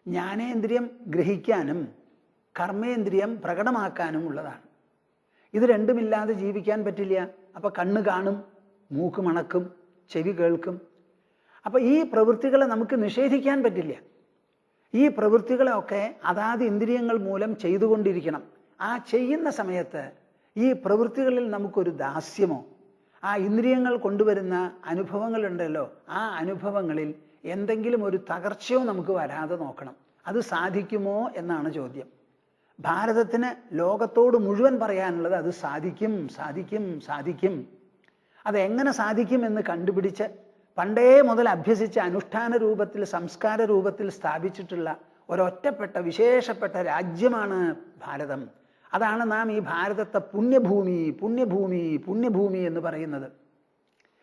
ജ്ഞാനേന്ദ്രിയം ഗ്രഹിക്കാനും കർമ്മേന്ദ്രിയം പ്രകടമാക്കാനും ഉള്ളതാണ്. ഇത് രണ്ടുമില്ലാതെ ജീവിക്കാൻ പറ്റില്ല. അപ്പം കണ്ണ് കാണും, മൂക്ക് മണക്കും, ചെവി കേൾക്കും. അപ്പം ഈ പ്രവൃത്തികളെ നമുക്ക് നിഷേധിക്കാൻ പറ്റില്ല. ഈ പ്രവൃത്തികളെയൊക്കെ അതാത് ഇന്ദ്രിയങ്ങൾ മൂലം ചെയ്തുകൊണ്ടിരിക്കണം. ആ ചെയ്യുന്ന സമയത്ത് ഈ പ്രവൃത്തികളിൽ നമുക്കൊരു ദാസ്യമോ, ആ ഇന്ദ്രിയങ്ങൾ കൊണ്ടുവരുന്ന അനുഭവങ്ങളുണ്ടല്ലോ, ആ അനുഭവങ്ങളിൽ എന്തെങ്കിലും ഒരു തകർച്ചയോ നമുക്ക് വരാതെ നോക്കണം. അത് സാധിക്കുമോ എന്നാണ് ചോദ്യം. ഭാരതത്തിന് ലോകത്തോട് മുഴുവൻ പറയാനുള്ളത് അത് സാധിക്കും, സാധിക്കും, സാധിക്കും. അതെങ്ങനെ സാധിക്കും എന്ന് കണ്ടുപിടിച്ച് പണ്ടേ മുതൽ അഭ്യസിച്ച അനുഷ്ഠാന രൂപത്തിൽ, സംസ്കാര രൂപത്തിൽ സ്ഥാപിച്ചിട്ടുള്ള ഒരൊറ്റപ്പെട്ട വിശേഷപ്പെട്ട രാജ്യമാണ് ഭാരതം. അതാണ് നാം ഈ ഭാരതത്തെ പുണ്യഭൂമി, പുണ്യഭൂമി, പുണ്യഭൂമി എന്ന് പറയുന്നത്.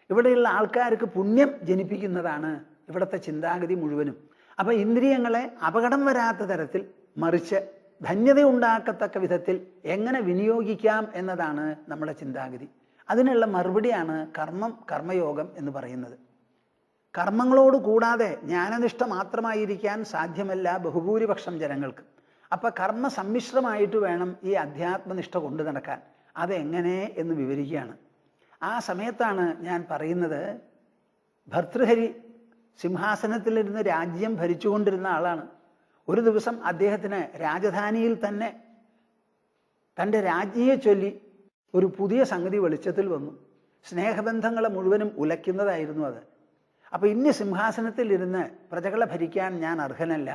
ഇവിടെയുള്ള ആൾക്കാർക്ക് പുണ്യം ജനിപ്പിക്കുന്നതാണ് ഇവിടുത്തെ ചിന്താഗതി മുഴുവനും. അപ്പം ഇന്ദ്രിയങ്ങളെ അപകടം വരാത്ത തരത്തിൽ, മറിച്ച് ധന്യത ഉണ്ടാക്കത്തക്ക വിധത്തിൽ എങ്ങനെ വിനിയോഗിക്കാം എന്നതാണ് നമ്മുടെ ചിന്താഗതി. അതിനുള്ള മറുപടിയാണ് കർമ്മയോഗം എന്ന് പറയുന്നത്. കർമ്മങ്ങളോട് കൂടാതെ ജ്ഞാനനിഷ്ഠ മാത്രമായിരിക്കാൻ സാധ്യമല്ല ബഹുഭൂരിപക്ഷം ജനങ്ങൾക്ക്. അപ്പം കർമ്മ സമ്മിശ്രമായിട്ട് വേണം ഈ അധ്യാത്മനിഷ്ഠ കൊണ്ടു നടക്കാൻ. അതെങ്ങനെ എന്ന് വിവരിക്കുകയാണ്. ആ സമയത്താണ് ഞാൻ പറയുന്നത്, ഭർതൃഹരി സിംഹാസനത്തിലിരുന്ന് രാജ്യം ഭരിച്ചുകൊണ്ടിരുന്ന ആളാണ്. ഒരു ദിവസം അദ്ദേഹത്തിന് രാജധാനിയിൽ തന്നെ തൻ്റെ രാജ്ഞിയെ ചൊല്ലി ഒരു പുതിയ സംഗതി വെളിച്ചത്തിൽ വന്നു. സ്നേഹബന്ധങ്ങളെ മുഴുവനും ഉലയ്ക്കുന്നതായിരുന്നു അത്. അപ്പം ഇനി സിംഹാസനത്തിലിരുന്ന് പ്രജകളെ ഭരിക്കാൻ ഞാൻ അർഹനല്ല.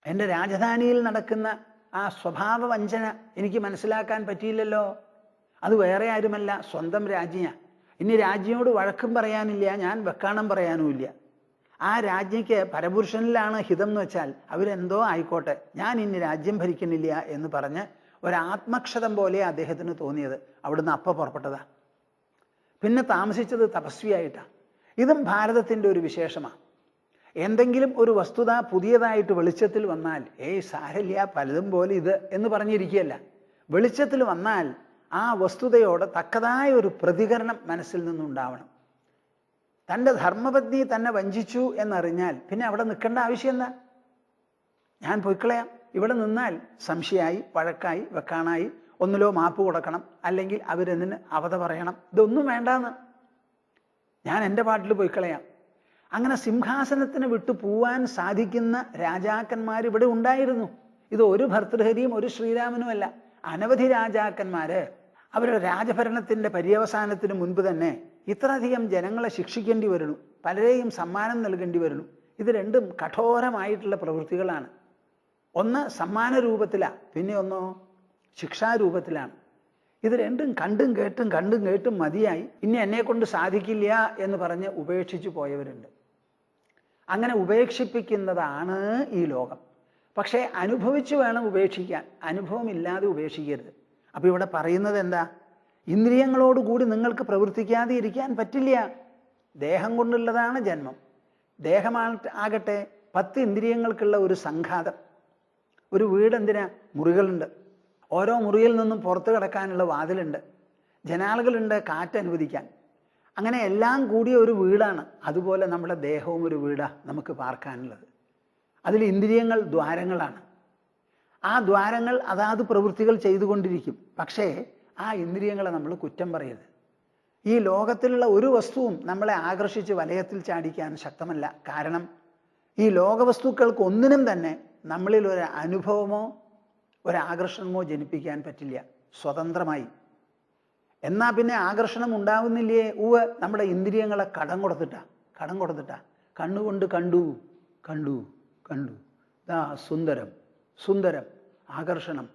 എൻ്റെ രാജധാനിയിൽ നടക്കുന്ന ആ സ്വഭാവ വഞ്ചന എനിക്ക് മനസ്സിലാക്കാൻ പറ്റിയില്ലല്ലോ. അത് വേറെ ആരുമല്ല, സ്വന്തം രാജ്ഞിയാണ്. ഇനി രാജ്ഞിയോട് വഴക്കും പറയാനില്ല, ഞാൻ വെക്കാണം പറയാനുമില്ല. ആ രാജ്ഞിക്ക് പരപുരുഷനിലാണ് ഹിതം എന്ന് വെച്ചാൽ അവരെന്തോ ആയിക്കോട്ടെ, ഞാൻ ഇനി രാജ്യം ഭരിക്കുന്നില്ല എന്ന് പറഞ്ഞ് ഒരാത്മക്ഷതം പോലെ അദ്ദേഹത്തിന് തോന്നിയത്. അവിടുന്ന് പുറപ്പെട്ടതാ. പിന്നെ താമസിച്ചത് തപസ്വിയായിട്ടാണ്. ഇതും ഭാരതത്തിൻ്റെ ഒരു വിശേഷമാണ്. എന്തെങ്കിലും ഒരു വസ്തുത പുതിയതായിട്ട് വെളിച്ചത്തിൽ വന്നാൽ സാരല്യ, പലതും പോലെ ഇത് എന്ന് പറഞ്ഞിരിക്കുകയല്ല. വെളിച്ചത്തിൽ വന്നാൽ ആ വസ്തുതയോട് തക്കതായ ഒരു പ്രതികരണം മനസ്സിൽ നിന്നുണ്ടാവണം. തൻ്റെ ധർമ്മപത്നി തന്നെ വഞ്ചിച്ചു എന്നറിഞ്ഞാൽ പിന്നെ അവിടെ നിൽക്കേണ്ട ആവശ്യം എന്താ? ഞാൻ പൊയ്ക്കളയാം. ഇവിടെ നിന്നാൽ സംശയമായി, വഴക്കായി, വെക്കാനായി, ഒന്നിലോ മാപ്പ് കൊടുക്കണം, അല്ലെങ്കിൽ അവരെന്തിന് അവധ പറയണം. ഇതൊന്നും വേണ്ടാന്ന്, ഞാൻ എൻ്റെ പാട്ടിൽ പൊയ്ക്കളയാം. അങ്ങനെ സിംഹാസനത്തിന് വിട്ടു പോവാൻ സാധിക്കുന്ന രാജാക്കന്മാർ ഇവിടെ ഉണ്ടായിരുന്നു. ഇത് ഒരു ഭർതൃഹരിയും ഒരു ശ്രീരാമനുമല്ല, അനവധി രാജാക്കന്മാര് അവരുടെ രാജഭരണത്തിൻ്റെ പര്യവസാനത്തിന് മുൻപ് തന്നെ ഇത്രയധികം ജനങ്ങളെ ശിക്ഷിക്കേണ്ടി വരുന്നു, പലരെയും സമ്മാനം നൽകേണ്ടി വരുന്നു. ഇത് രണ്ടും കഠോരമായിട്ടുള്ള പ്രവൃത്തികളാണ്. ഒന്ന് സമ്മാന രൂപത്തിലാണ്, പിന്നെ ഒന്നോ ശിക്ഷാരൂപത്തിലാണ്. ഇത് രണ്ടും കണ്ടും കേട്ടും മതിയായി ഇനി എന്നെ കൊണ്ട് സാധിക്കില്ല എന്ന് പറഞ്ഞ് ഉപേക്ഷിച്ചു പോയവരുണ്ട്. അങ്ങനെ ഉപേക്ഷിപ്പിക്കുന്നതാണ് ഈ ലോകം. പക്ഷേ അനുഭവിച്ചു വേണം ഉപേക്ഷിക്കാൻ, അനുഭവമില്ലാതെ ഉപേക്ഷിക്കരുത്. അപ്പം ഇവിടെ പറയുന്നത് എന്താ? ഇന്ദ്രിയങ്ങളോടുകൂടി നിങ്ങൾക്ക് പ്രവർത്തിക്കാതെ ഇരിക്കാൻ പറ്റില്ല. ദേഹം കൊണ്ടുള്ളതാണ് ജന്മം. ദേഹമാകട്ടെ 10 ഇന്ദ്രിയങ്ങൾക്കുള്ള ഒരു സംഘാതം. ഒരു വീട് എന്തിനാ? മുറികളുണ്ട്. ഓരോ മുറിയിൽ നിന്നും പുറത്തു കിടക്കാനുള്ള വാതിലുണ്ട്, ജനാലകളുണ്ട് കാറ്റനുവദിക്കാൻ. അങ്ങനെ എല്ലാം കൂടിയ ഒരു വീടാണ്. അതുപോലെ നമ്മുടെ ദേഹവും ഒരു വീടാണ് നമുക്ക് പാർക്കാനുള്ളത്. അതിൽ ഇന്ദ്രിയങ്ങൾ ദ്വാരങ്ങളാണ്. ആ ദ്വാരങ്ങൾ അതാത് പ്രവൃത്തികൾ ചെയ്തുകൊണ്ടിരിക്കും. പക്ഷേ ആ ഇന്ദ്രിയങ്ങളെ നമ്മൾ കുറ്റം പറയരുത്. ഈ ലോകത്തിലുള്ള ഒരു വസ്തുവും നമ്മളെ ആകർഷിച്ച് വലയത്തിൽ ചാടിക്കാൻ ശക്തമല്ല. കാരണം ഈ ലോകവസ്തുക്കൾക്ക് ഒന്നിനും തന്നെ നമ്മളിൽ ഒരു അനുഭവമോ ഒരാകർഷണമോ ജനിപ്പിക്കാൻ പറ്റില്ല സ്വതന്ത്രമായി. എന്നാൽ പിന്നെ ആകർഷണം ഉണ്ടാവുന്നില്ലേ? നമ്മുടെ ഇന്ദ്രിയങ്ങളെ കടം കൊടുത്തിട്ടാ. കണ്ണുകൊണ്ട് കണ്ടു കണ്ടു കണ്ടു, സുന്ദരം സുന്ദരം, ആകർഷണം.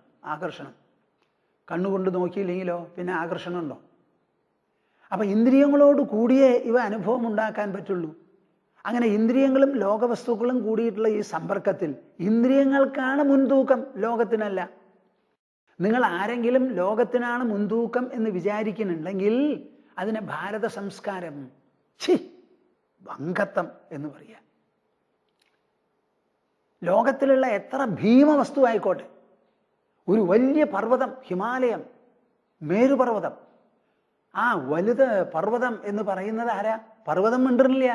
കണ്ണുകൊണ്ട് നോക്കിയില്ലെങ്കിലോ പിന്നെ ആകർഷണമുണ്ടോ? അപ്പം ഇന്ദ്രിയങ്ങളോട് കൂടിയേ ഇവ അനുഭവം ഉണ്ടാക്കാൻ പറ്റുള്ളൂ. അങ്ങനെ ഇന്ദ്രിയങ്ങളും ലോകവസ്തുക്കളും കൂടിയിട്ടുള്ള ഈ സമ്പർക്കത്തിൽ ഇന്ദ്രിയങ്ങൾക്കാണ് മുൻതൂക്കം, ലോകത്തിനല്ല. നിങ്ങൾ ആരെങ്കിലും ലോകത്തിനാണ് മുൻതൂക്കം എന്ന് വിചാരിക്കുന്നുണ്ടെങ്കിൽ അതിനെ ഭാരത സംസ്കാരം, വങ്കത്തം എന്ന് പറയുക. ലോകത്തിലുള്ള എത്ര ഭീമവസ്തു ആയിക്കോട്ടെ, ഒരു വലിയ പർവ്വതം, ഹിമാലയം, മേരുപർവ്വതം, ആ വലുത് പർവ്വതം എന്ന് പറയുന്നത് ആരാ? പർവ്വതം മിണ്ടുന്നില്ല.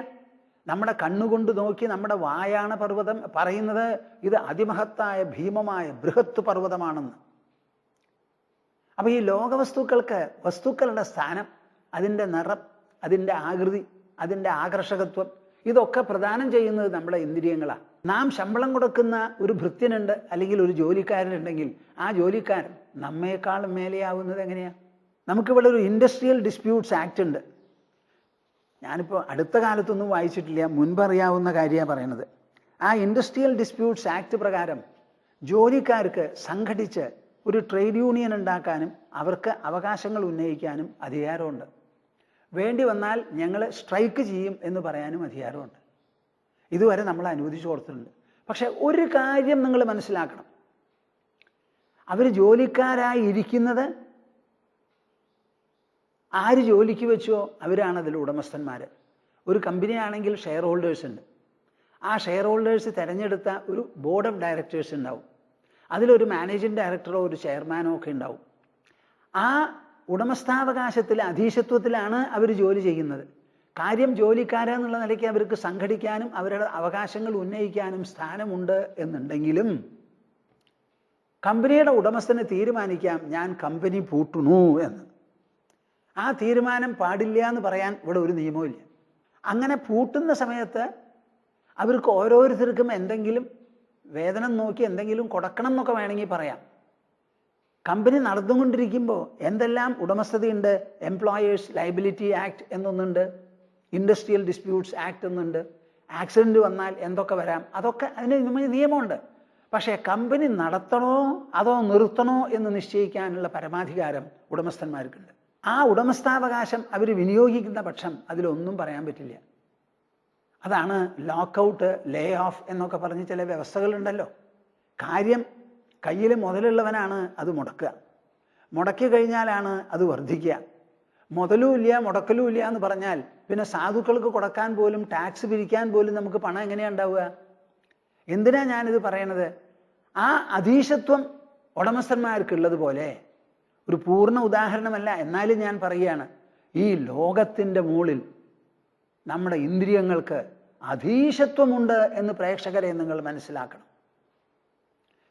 നമ്മുടെ കണ്ണുകൊണ്ട് നോക്കി നമ്മുടെ വായാണ് പർവ്വതം പറയുന്നത് ഇത് അതിമഹത്തായ ഭീമമായ ബൃഹത്ത് പർവ്വതമാണെന്ന്. അപ്പൊ ഈ ലോകവസ്തുക്കൾക്ക് വസ്തുക്കളുടെ സ്ഥാനം, അതിൻ്റെ നിറം, അതിൻ്റെ ആകൃതി, അതിൻ്റെ ആകർഷകത്വം, ഇതൊക്കെ പ്രദാനം ചെയ്യുന്നത് നമ്മുടെ ഇന്ദ്രിയങ്ങളാണ്. നാം ശമ്പളം കൊടുക്കുന്ന ഒരു ഭൃത്യനുണ്ട്, അല്ലെങ്കിൽ ഒരു ജോലിക്കാരനുണ്ടെങ്കിൽ ആ ജോലിക്കാരൻ നമ്മേക്കാളും മേലെയാവുന്നത് എങ്ങനെയാ? നമുക്കിവിടെ ഒരു ഇൻഡസ്ട്രിയൽ ഡിസ്പ്യൂട്ട്സ് ആക്ട് ഉണ്ട്. ഞാനിപ്പോൾ അടുത്ത കാലത്തൊന്നും വായിച്ചിട്ടില്ല, മുൻപറിയാവുന്ന കാര്യമാണ് പറയണത്. ആ ഇൻഡസ്ട്രിയൽ ഡിസ്പ്യൂട്ട്സ് ആക്ട് പ്രകാരം ജോലിക്കാർക്ക് സംഘടിച്ച് ഒരു ട്രേഡ് യൂണിയൻ ഉണ്ടാക്കാനും അവർക്ക് അവകാശങ്ങൾ ഉന്നയിക്കാനും അധികാരമുണ്ട്. വേണ്ടി വന്നാൽ ഞങ്ങൾ സ്ട്രൈക്ക് ചെയ്യും എന്ന് പറയാനും അധികാരമുണ്ട്. ഇതുവരെ നമ്മൾ അനുവദിച്ചു കൊടുത്തിട്ടുണ്ട്. പക്ഷെ ഒരു കാര്യം നിങ്ങൾ മനസ്സിലാക്കണം, അവർ ജോലിക്കാരായി ഇരിക്കുന്നത് ആര് ജോലിക്ക് വെച്ചോ അവരാണ് അതിൽ ഉടമസ്ഥന്മാർ. ഒരു കമ്പനി ആണെങ്കിൽ ഷെയർ ഹോൾഡേഴ്സ് ഉണ്ട്. ആ ഷെയർ ഹോൾഡേഴ്സ് തിരഞ്ഞെടുത്ത ഒരു ബോർഡ് ഓഫ് ഡയറക്ടേഴ്സ് ഉണ്ടാവും. അതിലൊരു മാനേജിംഗ് ഡയറക്ടറോ ഒരു ചെയർമാനോ ഒക്കെ ഉണ്ടാവും. ആ ഉടമസ്ഥാവകാശത്തിൽ അധീശത്വത്തിലാണ് അവർ ജോലി ചെയ്യുന്നത്. കാര്യം ജോലിക്കാരെന്നുള്ള നിലയ്ക്ക് അവർക്ക് സംഘടിക്കാനും അവരുടെ അവകാശങ്ങൾ ഉന്നയിക്കാനും സ്ഥാനമുണ്ട് എന്നുണ്ടെങ്കിലും കമ്പനിയുടെ ഉടമസ്ഥന് തീരുമാനിക്കാം ഞാൻ കമ്പനി പൂട്ടുന്നു എന്ന്. ആ തീരുമാനം പാടില്ല എന്ന് പറയാൻ ഇവിടെ ഒരു നിയമവും ഇല്ല. അങ്ങനെ പൂട്ടുന്ന സമയത്ത് അവർക്ക് ഓരോരുത്തർക്കും എന്തെങ്കിലും വേതനം നോക്കി എന്തെങ്കിലും കൊടുക്കണം എന്നൊക്കെ വേണമെങ്കിൽ പറയാം. കമ്പനി നടന്നുകൊണ്ടിരിക്കുമ്പോൾ എന്തെല്ലാം ഉടമസ്ഥതയുണ്ട്? എംപ്ലോയേഴ്സ് ലയബിലിറ്റി ആക്ട് എന്നൊന്നുണ്ട്, ഇൻഡസ്ട്രിയൽ ഡിസ്പ്യൂട്ട്സ് ആക്ട് എന്നുണ്ട്. ആക്സിഡന്റ് വന്നാൽ എന്തൊക്കെ വരാം, അതൊക്കെ അതിന് നിയമമുണ്ട്. പക്ഷേ കമ്പനി നടത്തണോ അതോ നിർത്തണോ എന്ന് നിശ്ചയിക്കാനുള്ള പരമാധികാരം ഉടമസ്ഥന്മാർക്കുണ്ട്. ആ ഉടമസ്ഥാവകാശം അവർ വിനിയോഗിക്കുന്ന പക്ഷം അതിലൊന്നും പറയാൻ പറ്റില്ല. അതാണ് ലോക്കൗട്ട്, ലേ ഓഫ് എന്നൊക്കെ പറഞ്ഞ് ചില വ്യവസ്ഥകളുണ്ടല്ലോ. കാര്യം കയ്യിൽ മുതലുള്ളവനാണ് അത് മുടക്കുക. മുടക്കി കഴിഞ്ഞാലാണ് അത് വർദ്ധിക്കുക. മുതലും ഇല്ല മുടക്കലും ഇല്ല എന്ന് പറഞ്ഞാൽ പിന്നെ സാധുക്കൾക്ക് കൊടുക്കാൻ പോലും ടാക്സ് പിരിക്കാൻ പോലും നമുക്ക് പണം എങ്ങനെയാണ് ഉണ്ടാവുക? എന്തിനാ ഞാനിത് പറയണത്? ആ അധീശത്വം ഉടമസ്ഥന്മാർക്കുള്ളത് പോലെ ഒരു പൂർണ്ണ ഉദാഹരണമല്ല, എന്നാലും ഞാൻ പറയുകയാണ്, ഈ ലോകത്തിൻ്റെ മുകളിൽ നമ്മുടെ ഇന്ദ്രിയങ്ങൾക്ക് അധീശത്വമുണ്ട് എന്ന് പ്രേക്ഷകരെ നിങ്ങൾ മനസ്സിലാക്കണം.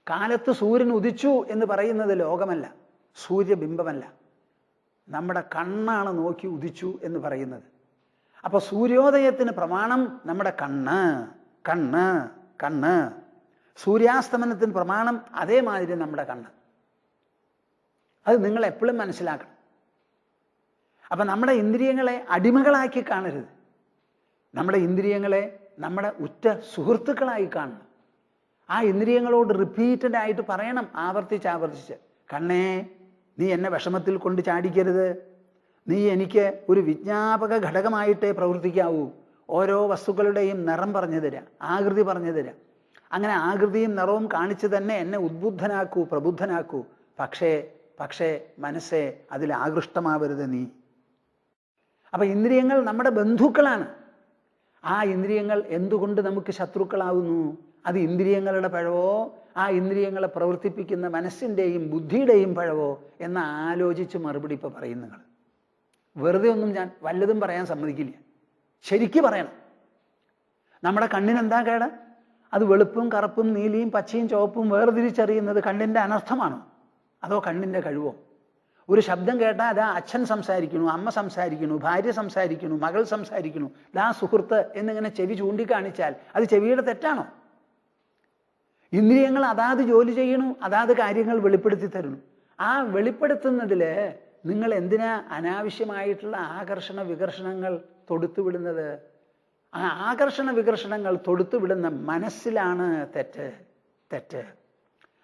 കാലത്ത് സൂര്യൻ ഉദിച്ചു എന്ന് പറയുന്നത് ലോകമല്ല, സൂര്യബിംബമല്ല, നമ്മുടെ കണ്ണാണ് നോക്കി ഉദിച്ചു എന്ന് പറയുന്നത്. അപ്പോൾ സൂര്യോദയത്തിന് പ്രമാണം നമ്മുടെ കണ്ണ്, കണ്ണ്, കണ്ണ്. സൂര്യാസ്തമനത്തിന് പ്രമാണം അതേമാതിരി നമ്മുടെ കണ്ണ്. അത് നിങ്ങൾ എപ്പോഴും മനസ്സിലാക്കണം. അപ്പം നമ്മുടെ ഇന്ദ്രിയങ്ങളെ അടിമകളാക്കി കാണരുത്. നമ്മുടെ ഇന്ദ്രിയങ്ങളെ നമ്മുടെ ഉറ്റ സുഹൃത്തുക്കളായി കാണണം. ആ ഇന്ദ്രിയങ്ങളോട് റിപ്പീറ്റഡ് ആയിട്ട് പറയണം, ആവർത്തിച്ച്, കണ്ണേ നീ എന്നെ വിഷമത്തിൽ കൊണ്ട് ചാടിക്കരുത്. നീ എനിക്ക് ഒരു വിജ്ഞാപക ഘടകമായിട്ടേ പ്രവർത്തിക്കാവൂ. ഓരോ വസ്തുക്കളുടെയും നിറം പറഞ്ഞു തരാം, ആകൃതി പറഞ്ഞു തരാം. അങ്ങനെ ആകൃതിയും നിറവും കാണിച്ച് തന്നെ എന്നെ ഉദ്ബുദ്ധനാക്കൂ, പ്രബുദ്ധനാക്കൂ. പക്ഷേ മനസ്സേ അതിൽ ആകൃഷ്ടമാവരുത് നീ. അപ്പം ഇന്ദ്രിയങ്ങൾ നമ്മുടെ ബന്ധുക്കളാണ്. ആ ഇന്ദ്രിയങ്ങൾ എന്തുകൊണ്ട് നമുക്ക് ശത്രുക്കളാവുന്നു? അത് ഇന്ദ്രിയങ്ങളുടെ പഴവോ ആ ഇന്ദ്രിയങ്ങളെ പ്രവർത്തിപ്പിക്കുന്ന മനസ്സിൻ്റെയും ബുദ്ധിയുടെയും പഴവോ എന്ന് ആലോചിച്ച് മറുപടി ഇപ്പോൾ പറയും നിങ്ങൾ. വെറുതെ ഒന്നും ഞാൻ വല്ലതും പറയാൻ സമ്മതിക്കില്ല. ശരിക്ക് പറയണം. നമ്മുടെ കണ്ണിനെന്താ കേട്? അത് വെളുപ്പും കറുപ്പും നീലിയും പച്ചയും ചുവപ്പും വേർതിരിച്ചറിയുന്നത് കണ്ണിൻ്റെ അനർത്ഥമാണോ അതോ കണ്ണിൻ്റെ കഴിവോ? ഒരു ശബ്ദം കേട്ടാൽ അതാ അച്ഛൻ സംസാരിക്കണു, അമ്മ സംസാരിക്കണു, ഭാര്യ സംസാരിക്കണു, മകൾ സംസാരിക്കണു, ദാ സുഹൃത്ത് എന്നിങ്ങനെ ചെവി ചൂണ്ടിക്കാണിച്ചാൽ അത് ചെവിയുടെ തെറ്റാണോ? ഇന്ദ്രിയങ്ങൾ അതാത് ജോലി ചെയ്യണു, അതാത് കാര്യങ്ങൾ വെളിപ്പെടുത്തി തരുന്നു. ആ വെളിപ്പെടുത്തുന്നതിൽ നിങ്ങൾ എന്തിനാ അനാവശ്യമായിട്ടുള്ള ആകർഷണ വികർഷണങ്ങൾ തൊടുത്തുവിടുന്നത്? ആ ആകർഷണ വികർഷണങ്ങൾ തൊടുത്തുവിടുന്ന മനസ്സിലാണ് തെറ്റ്.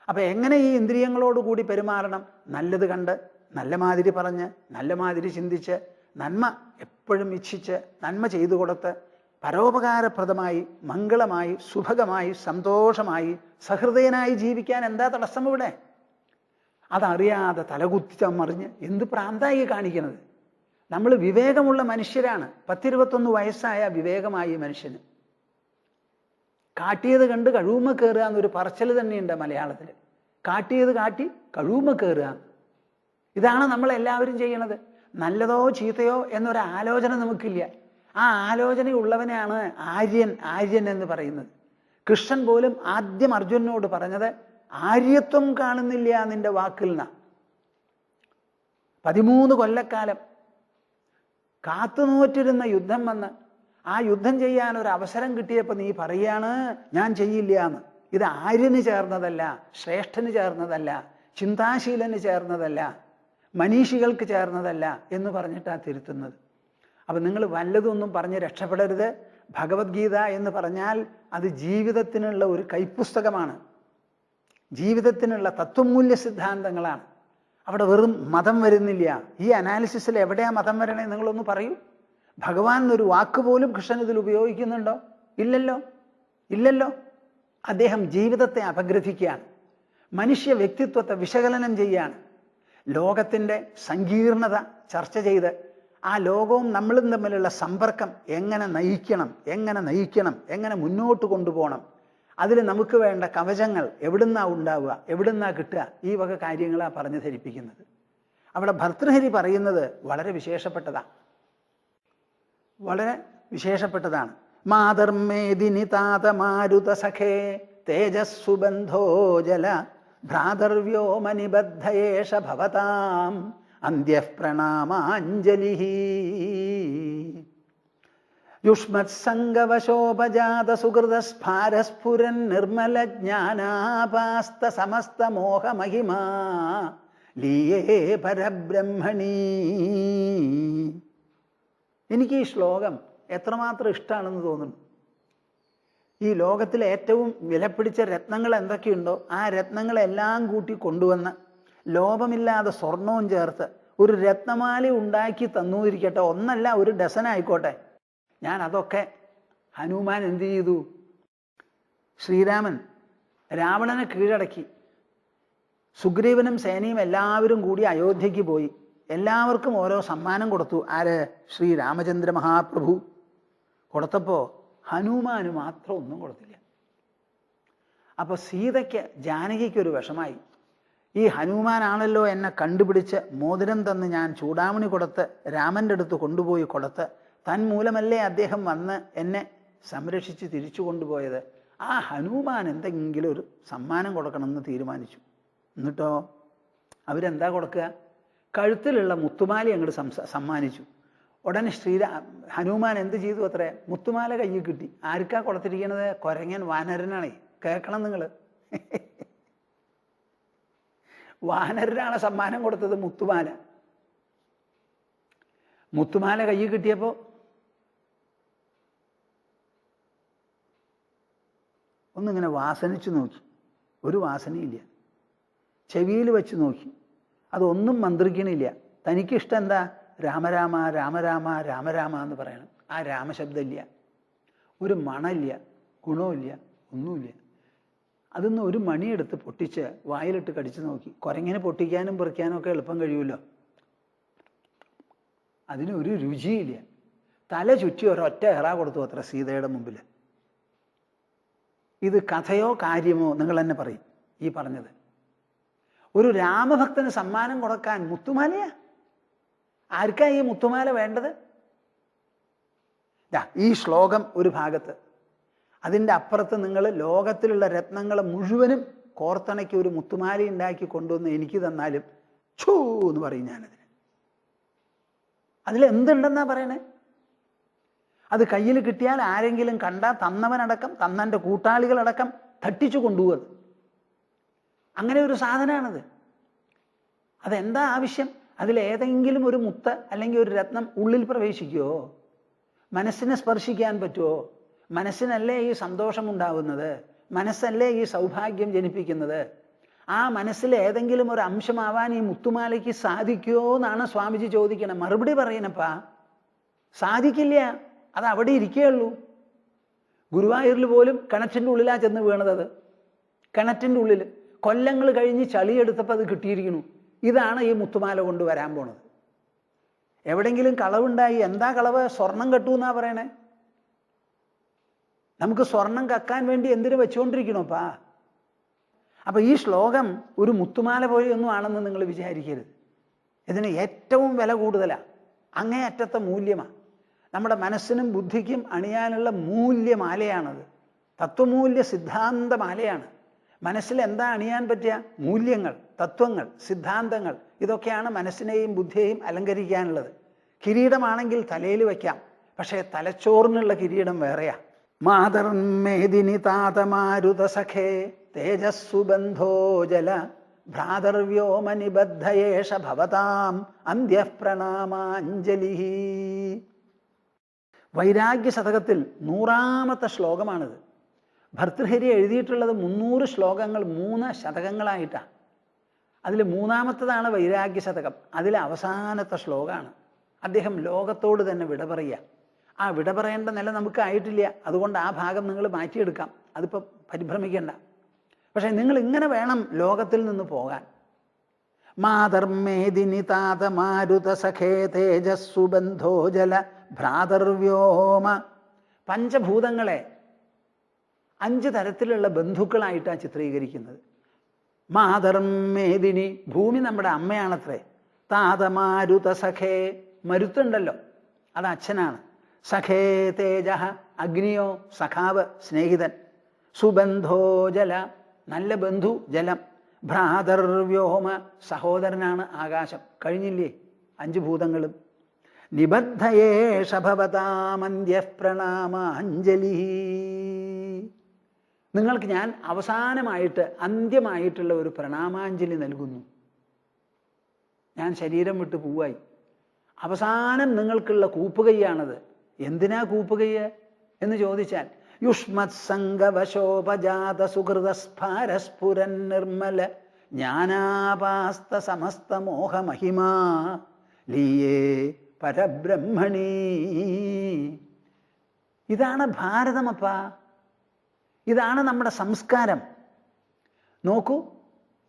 അപ്പം എങ്ങനെ ഈ ഇന്ദ്രിയങ്ങളോടുകൂടി പെരുമാറണം? നല്ലത് കണ്ട്, നല്ല മാതിരി പറഞ്ഞ്, നല്ല മാതിരി ചിന്തിച്ച്, നന്മ എപ്പോഴും ഇച്ഛിച്ച്, നന്മ ചെയ്തു കൊടുത്ത്, പരോപകാരപ്രദമായി, മംഗളമായി, സുഭഗമായി, സന്തോഷമായി, സഹൃദയനായി ജീവിക്കാൻ എന്താ തടസ്സം ഇവിടെ? അതറിയാതെ തലകുത്തി മറിഞ്ഞ് എന്ത് പ്രാന്തായി കാണിക്കുന്നത്? നമ്മൾ വിവേകമുള്ള മനുഷ്യരാണ്. 10-21 വയസ്സായ വിവേകമായി മനുഷ്യന്. കാട്ടിയത് കണ്ട് കഴിവുമ കയറുക എന്നൊരു പറച്ചൽ തന്നെയുണ്ട് മലയാളത്തിൽ. കാട്ടിയത് കാട്ടി കഴിവുമ കയറുക. ഇതാണ് നമ്മളെല്ലാവരും ചെയ്യണത്. നല്ലതോ ചീത്തയോ എന്നൊരു ആലോചന നമുക്കില്ല. ആ ആലോചനയുള്ളവനെയാണ് ആര്യൻ എന്ന് പറയുന്നത്. കൃഷ്ണൻ പോലും ആദ്യം അർജുനനോട് പറഞ്ഞത് ആര്യത്വം കാണുന്നില്ല നിന്റെ വാക്കിൽ നിന്ന. 13 കൊല്ലക്കാലം കാത്തുനോറ്റിരുന്ന യുദ്ധം വന്ന് ആ യുദ്ധം ചെയ്യാൻ ഒരു അവസരം കിട്ടിയപ്പോൾ നീ പറയാണ് ഞാൻ ചെയ്യില്ല എന്ന്. ഇത് ആര്യന് ചേർന്നതല്ല, ശ്രേഷ്ഠന് ചേർന്നതല്ല, ചിന്താശീലന് ചേർന്നതല്ല, മനീഷികൾക്ക് ചേർന്നതല്ല എന്ന് പറഞ്ഞിട്ടാണ് തിരുത്തുന്നത്. അപ്പം നിങ്ങൾ വല്ലതൊന്നും പറഞ്ഞ് രക്ഷപ്പെടരുത്. ഭഗവത്ഗീത എന്ന് പറഞ്ഞാൽ അത് ജീവിതത്തിനുള്ള ഒരു കൈപ്പുസ്തകമാണ്, ജീവിതത്തിനുള്ള തത്വമൂല്യ സിദ്ധാന്തങ്ങളാണ്. അവിടെ വെറും മതം വരുന്നില്ല. ഈ അനാലിസിസിൽ എവിടെയാ മതം വരണേ നിങ്ങളൊന്ന് പറയൂ. ഭഗവാൻ എന്നൊരു വാക്ക് പോലും കൃഷ്ണൻ ഇതിൽ ഉപയോഗിക്കുന്നുണ്ടോ? ഇല്ലല്ലോ. അദ്ദേഹം ജീവിതത്തെ അപഗ്രഥിക്കുകയാണ്, മനുഷ്യ വ്യക്തിത്വത്തെ വിശകലനം ചെയ്യാണ്, ലോകത്തിൻ്റെ സങ്കീർണത ചർച്ച ചെയ്ത് ആ ലോകവും നമ്മളും തമ്മിലുള്ള സമ്പർക്കം എങ്ങനെ നയിക്കണം, എങ്ങനെ മുന്നോട്ട് കൊണ്ടുപോകണം, അതിൽ നമുക്ക് വേണ്ട കവചങ്ങൾ എവിടുന്നാ ഉണ്ടാവുക, എവിടുന്നാ കിട്ടുക, ഈ വക കാര്യങ്ങളാണ് പറഞ്ഞു ധരിപ്പിക്കുന്നത്. അവിടെ ഭർതൃഹരി പറയുന്നത് വളരെ വിശേഷപ്പെട്ടതാണ്. മാതർമേദിനി താതമാരുത സഖേ തേജസ്സുബന്ധോ ജല ഭ്രാതർവ്യോമനിബദ്ധയേഷ ഭവതാം അന്ത്യഃ പ്രണാമാഞ്ജലി. യുഷ്മത്സംഗവശോപജാത സുഹൃതസ്ഫാരസ്ഫുരൻ നിർമ്മല ജ്ഞാനാപാസ്ത സമസ്ത മോഹമഹിമാ ലീയേ പരബ്രഹ്മണി. എനിക്ക് ഈ ശ്ലോകം എത്രമാത്രം ഇഷ്ടമാണെന്ന് തോന്നുന്നു. ഈ ലോകത്തിലെ ഏറ്റവും വിലപിടിച്ച രത്നങ്ങൾ എന്തൊക്കെയുണ്ടോ ആ രത്നങ്ങളെല്ലാം കൂട്ടി കൊണ്ടുവന്ന് ലോപമില്ലാതെ സ്വർണവും ചേർത്ത് ഒരു രത്നമാല ഉണ്ടാക്കി തന്നൂരിക്കട്ടെ, ഒന്നല്ല ഒരു ഡസനായിക്കോട്ടെ. ഞാൻ അതൊക്കെ ഹനുമാൻ എന്തു ചെയ്തു? ശ്രീരാമൻ രാവണനെ കീഴടക്കി, സുഗ്രീവനും സേനയും എല്ലാവരും കൂടി അയോധ്യയ്ക്ക് പോയി. എല്ലാവർക്കും ഓരോ സമ്മാനം കൊടുത്തു. ആര്? ശ്രീരാമചന്ദ്ര മഹാപ്രഭു കൊടുത്തപ്പോൾ ഹനുമാന് മാത്രം ഒന്നും കൊടുത്തില്ല. അപ്പോൾ സീതയ്ക്ക്, ജാനകിക്കൊരു വിഷമായി. ഈ ഹനുമാനാണല്ലോ എന്നെ കണ്ടുപിടിച്ച് മോതിരം തന്ന് ഞാൻ ചൂടാമണി കൊടുത്ത് രാമൻ്റെ അടുത്ത് കൊണ്ടുപോയി കൊടുത്ത്, തന്മൂലമല്ലേ അദ്ദേഹം വന്ന് എന്നെ സംരക്ഷിച്ച് തിരിച്ചു കൊണ്ടുപോയത്. ആ ഹനുമാൻ എന്തെങ്കിലും ഒരു സമ്മാനം കൊടുക്കണമെന്ന് തീരുമാനിച്ചു. എന്നിട്ടോ അവരെന്താ കൊടുക്കുക? കഴുത്തിലുള്ള മുത്തുമാല അങ്ങോട്ട് സമ്മാനിച്ചു. ഉടനെ ഹനുമാൻ എന്ത് ചെയ്തു? അത്രേ, മുത്തുമാല കയ്യിൽ കിട്ടി. ആർക്കാ കൊടുത്തിരിക്കണത്? കൊരങ്ങൻ, വാനരനാണേ. കേൾക്കണം നിങ്ങൾ. വാനരനാണ് സമ്മാനം കൊടുത്തത് മുത്തുമാല. മുത്തുമാല കയ്യിൽ കിട്ടിയപ്പോൾ ഒന്നിങ്ങനെ വാസനിച്ചു നോക്കി, ഒരു വാസനയില്ല. ചെവിയിൽ വെച്ച് നോക്കി, അതൊന്നും മന്ത്രിക്കണില്ല. തനിക്കിഷ്ടം എന്താ? രാമരാമ രാമരാമ രാമരാമ എന്ന് പറയണം. ആ രാമശബ്ദമില്ല, ഒരു മണമില്ല, ഗുണമില്ല, ഒന്നുമില്ല. അതൊന്ന് ഒരു മണിയെടുത്ത് പൊട്ടിച്ച് വായിലിട്ട് കടിച്ചു നോക്കി. കുരങ്ങിനെ പൊട്ടിക്കാനും പെറിക്കാനും ഒക്കെ എളുപ്പം കഴിയുമല്ലോ, അതിനൊരു രുചിയില്ല. തല ചുറ്റി ഒരൊറ്റ എറ കൊടുത്തു അത്ര സീതയുടെ മുമ്പിൽ. ഇത് കഥയോ കാര്യമോ നിങ്ങൾ തന്നെ പറയും ഈ പറഞ്ഞത്. ഒരു രാമഭക്തന് സമ്മാനം കൊടുക്കാൻ മുത്തുമാലയാ? ആർക്കാ ഈ മുത്തുമാല വേണ്ടത്? ഈ ശ്ലോകം ഒരു ഭാഗത്ത്, അതിൻ്റെ അപ്പുറത്ത് നിങ്ങൾ ലോകത്തിലുള്ള രത്നങ്ങൾ മുഴുവനും കോർത്തണയ്ക്ക് ഒരു മുത്തുമാല ഉണ്ടാക്കി കൊണ്ടുവന്ന് എനിക്ക് തന്നാലും ഛൂ എന്ന് പറയും ഞാനതിന്. അതിലെന്തുണ്ടെന്നാ പറയണേ? അത് കയ്യിൽ കിട്ടിയാൽ ആരെങ്കിലും കണ്ടാൽ തന്നവനടക്കം തന്നൻ്റെ കൂട്ടാളികളടക്കം തട്ടിച്ചു കൊണ്ടുപോകുന്നത്. അങ്ങനെ ഒരു സാധനമാണത്. അതെന്താ ആവശ്യം? അതിലേതെങ്കിലും ഒരു മുത്ത് അല്ലെങ്കിൽ ഒരു രത്നം ഉള്ളിൽ പ്രവേശിക്കുമോ? മനസ്സിനെ സ്പർശിക്കാൻ പറ്റുമോ? മനസ്സിനല്ലേ ഈ സന്തോഷമുണ്ടാവുന്നത്? മനസ്സല്ലേ ഈ സൗഭാഗ്യം ജനിപ്പിക്കുന്നത്? ആ മനസ്സിൽ ഏതെങ്കിലും ഒരു അംശമാവാൻ ഈ മുത്തുമാലയ്ക്ക് സാധിക്കുമോ എന്നാണ് സ്വാമിജി ചോദിക്കണം. മറുപടി പറയണപ്പാ, സാധിക്കില്ല. അത് അവിടെ ഇരിക്കുകയുള്ളൂ. ഗുരുവായൂരിൽ പോലും കിണറ്റിൻ്റെ ഉള്ളിലാ ചെന്ന് വീണത്. അത് കിണറ്റിൻ്റെ ഉള്ളിൽ കൊല്ലങ്ങൾ കഴിഞ്ഞ് ചളിയെടുത്തപ്പോൾ അത് കിട്ടിയിരിക്കുന്നു. ഇതാണ് ഈ മുത്തുമാല കൊണ്ട് വരാൻ പോണത്. എവിടെയെങ്കിലും കളവുണ്ടായി, എന്താ കളവ്? സ്വർണം കെട്ടു എന്നാ പറയണേ. നമുക്ക് സ്വർണം കക്കാൻ വേണ്ടി എന്തിനു വെച്ചുകൊണ്ടിരിക്കണോപ്പാ? അപ്പൊ ഈ ശ്ലോകം ഒരു മുത്തുമാല പോലെയൊന്നും ആണെന്ന് നിങ്ങൾ വിചാരിക്കരുത്. ഇതിന് ഏറ്റവും വില കൂടുതലാണ്, അങ്ങേയറ്റത്തെ മൂല്യമാണ്. നമ്മുടെ മനസ്സിനും ബുദ്ധിക്കും അണിയാനുള്ള മൂല്യമാലയാണത്. തത്വമൂല്യ സിദ്ധാന്തമാലയാണ്. മനസ്സിൽ എന്താ അണിയാൻ പറ്റുക? മൂല്യങ്ങൾ, തത്വങ്ങൾ, സിദ്ധാന്തങ്ങൾ. ഇതൊക്കെയാണ് മനസ്സിനെയും ബുദ്ധിയെയും അലങ്കരിക്കാനുള്ളത്. കിരീടമാണെങ്കിൽ തലയിൽ വയ്ക്കാം, പക്ഷേ തലച്ചോറിനുള്ള കിരീടം വേറെയാ. മാതർമേദിനി താതമാരുത സഖേ തേജസ്സു ബന്ധോ ജല ഭ്രാതർവ്യോമനിബദ്ധയേഷ ഭവതാം അന്ത്യപ്രണാമാഞ്ജലി. വൈരാഗ്യ ശതകത്തിൽ 100ാമത്തെ ശ്ലോകമാണിത്. ഭർതൃഹരി എഴുതിയിട്ടുള്ളത് 300 ശ്ലോകങ്ങൾ 3 ശതകങ്ങളായിട്ടാണ്. അതിൽ 3ാമത്തതാണ് വൈരാഗ്യ ശതകം. അതിലെ അവസാനത്തെ ശ്ലോകമാണ്. അദ്ദേഹം ലോകത്തോട് തന്നെ വിട പറയുക. ആ വിട പറയേണ്ട നില നമുക്ക് ആയിട്ടില്ല, അതുകൊണ്ട് ആ ഭാഗം നിങ്ങൾ മാറ്റിയെടുക്കാം, അതിപ്പോൾ പരിഭ്രമിക്കേണ്ട. പക്ഷെ നിങ്ങൾ ഇങ്ങനെ വേണം ലോകത്തിൽ നിന്ന് പോകാൻ. മാതർമേദിനി താതമാരുത സഖേ തേജസ്സു ബന്ധോ ജല ഭ്രാതർവ്യോമ. പഞ്ചഭൂതങ്ങളെ 5 തരത്തിലുള്ള ബന്ധുക്കളായിട്ടാണ് ചിത്രീകരിക്കുന്നത്. മാതർമേദിനി, ഭൂമി നമ്മുടെ അമ്മയാണത്രേ. താതമാരുത സഖേ, മരുത്തുണ്ടല്ലോ, അത് അച്ഛനാണ്. സഖേ തേജ, അഗ്നിയോ സഖാവ്, സ്നേഹിതൻ. സുബന്ധോ ജല, നല്ല ബന്ധു ജലം. ഭ്രാതർവ്യോമ, സഹോദരനാണ് ആകാശം. കഴിഞ്ഞില്ലേ 5 ഭൂതങ്ങളും. നിബദ്ധയേഷ ഭവതാമന്ത്യഃ പ്രണാമാഞ്ജലി. നിങ്ങൾക്ക് ഞാൻ അവസാനമായിട്ട്, അന്ത്യമായിട്ടുള്ള ഒരു പ്രണാമാഞ്ജലി നൽകുന്നു. ഞാൻ ശരീരം വിട്ട് പോവായി. അവസാനം നിങ്ങൾക്കുള്ള കൂപ്പുകൈയാണത്. എന്തിനാ കൂപ്പുകയ്യ് എന്ന് ചോദിച്ചാൽ, യുഷ്മത് സംഗവശോപജാത സുഹൃതസ്ഫാരസ്ഫുരൻ നിർമ്മല ജ്ഞാനാപാസ്ത സമസ്ത മോഹമഹിമാ ലീയേ പരബ്രഹ്മണി. ഇതാണ് ഭാരതമപ്പ, ഇതാണ് നമ്മുടെ സംസ്കാരം. നോക്കൂ,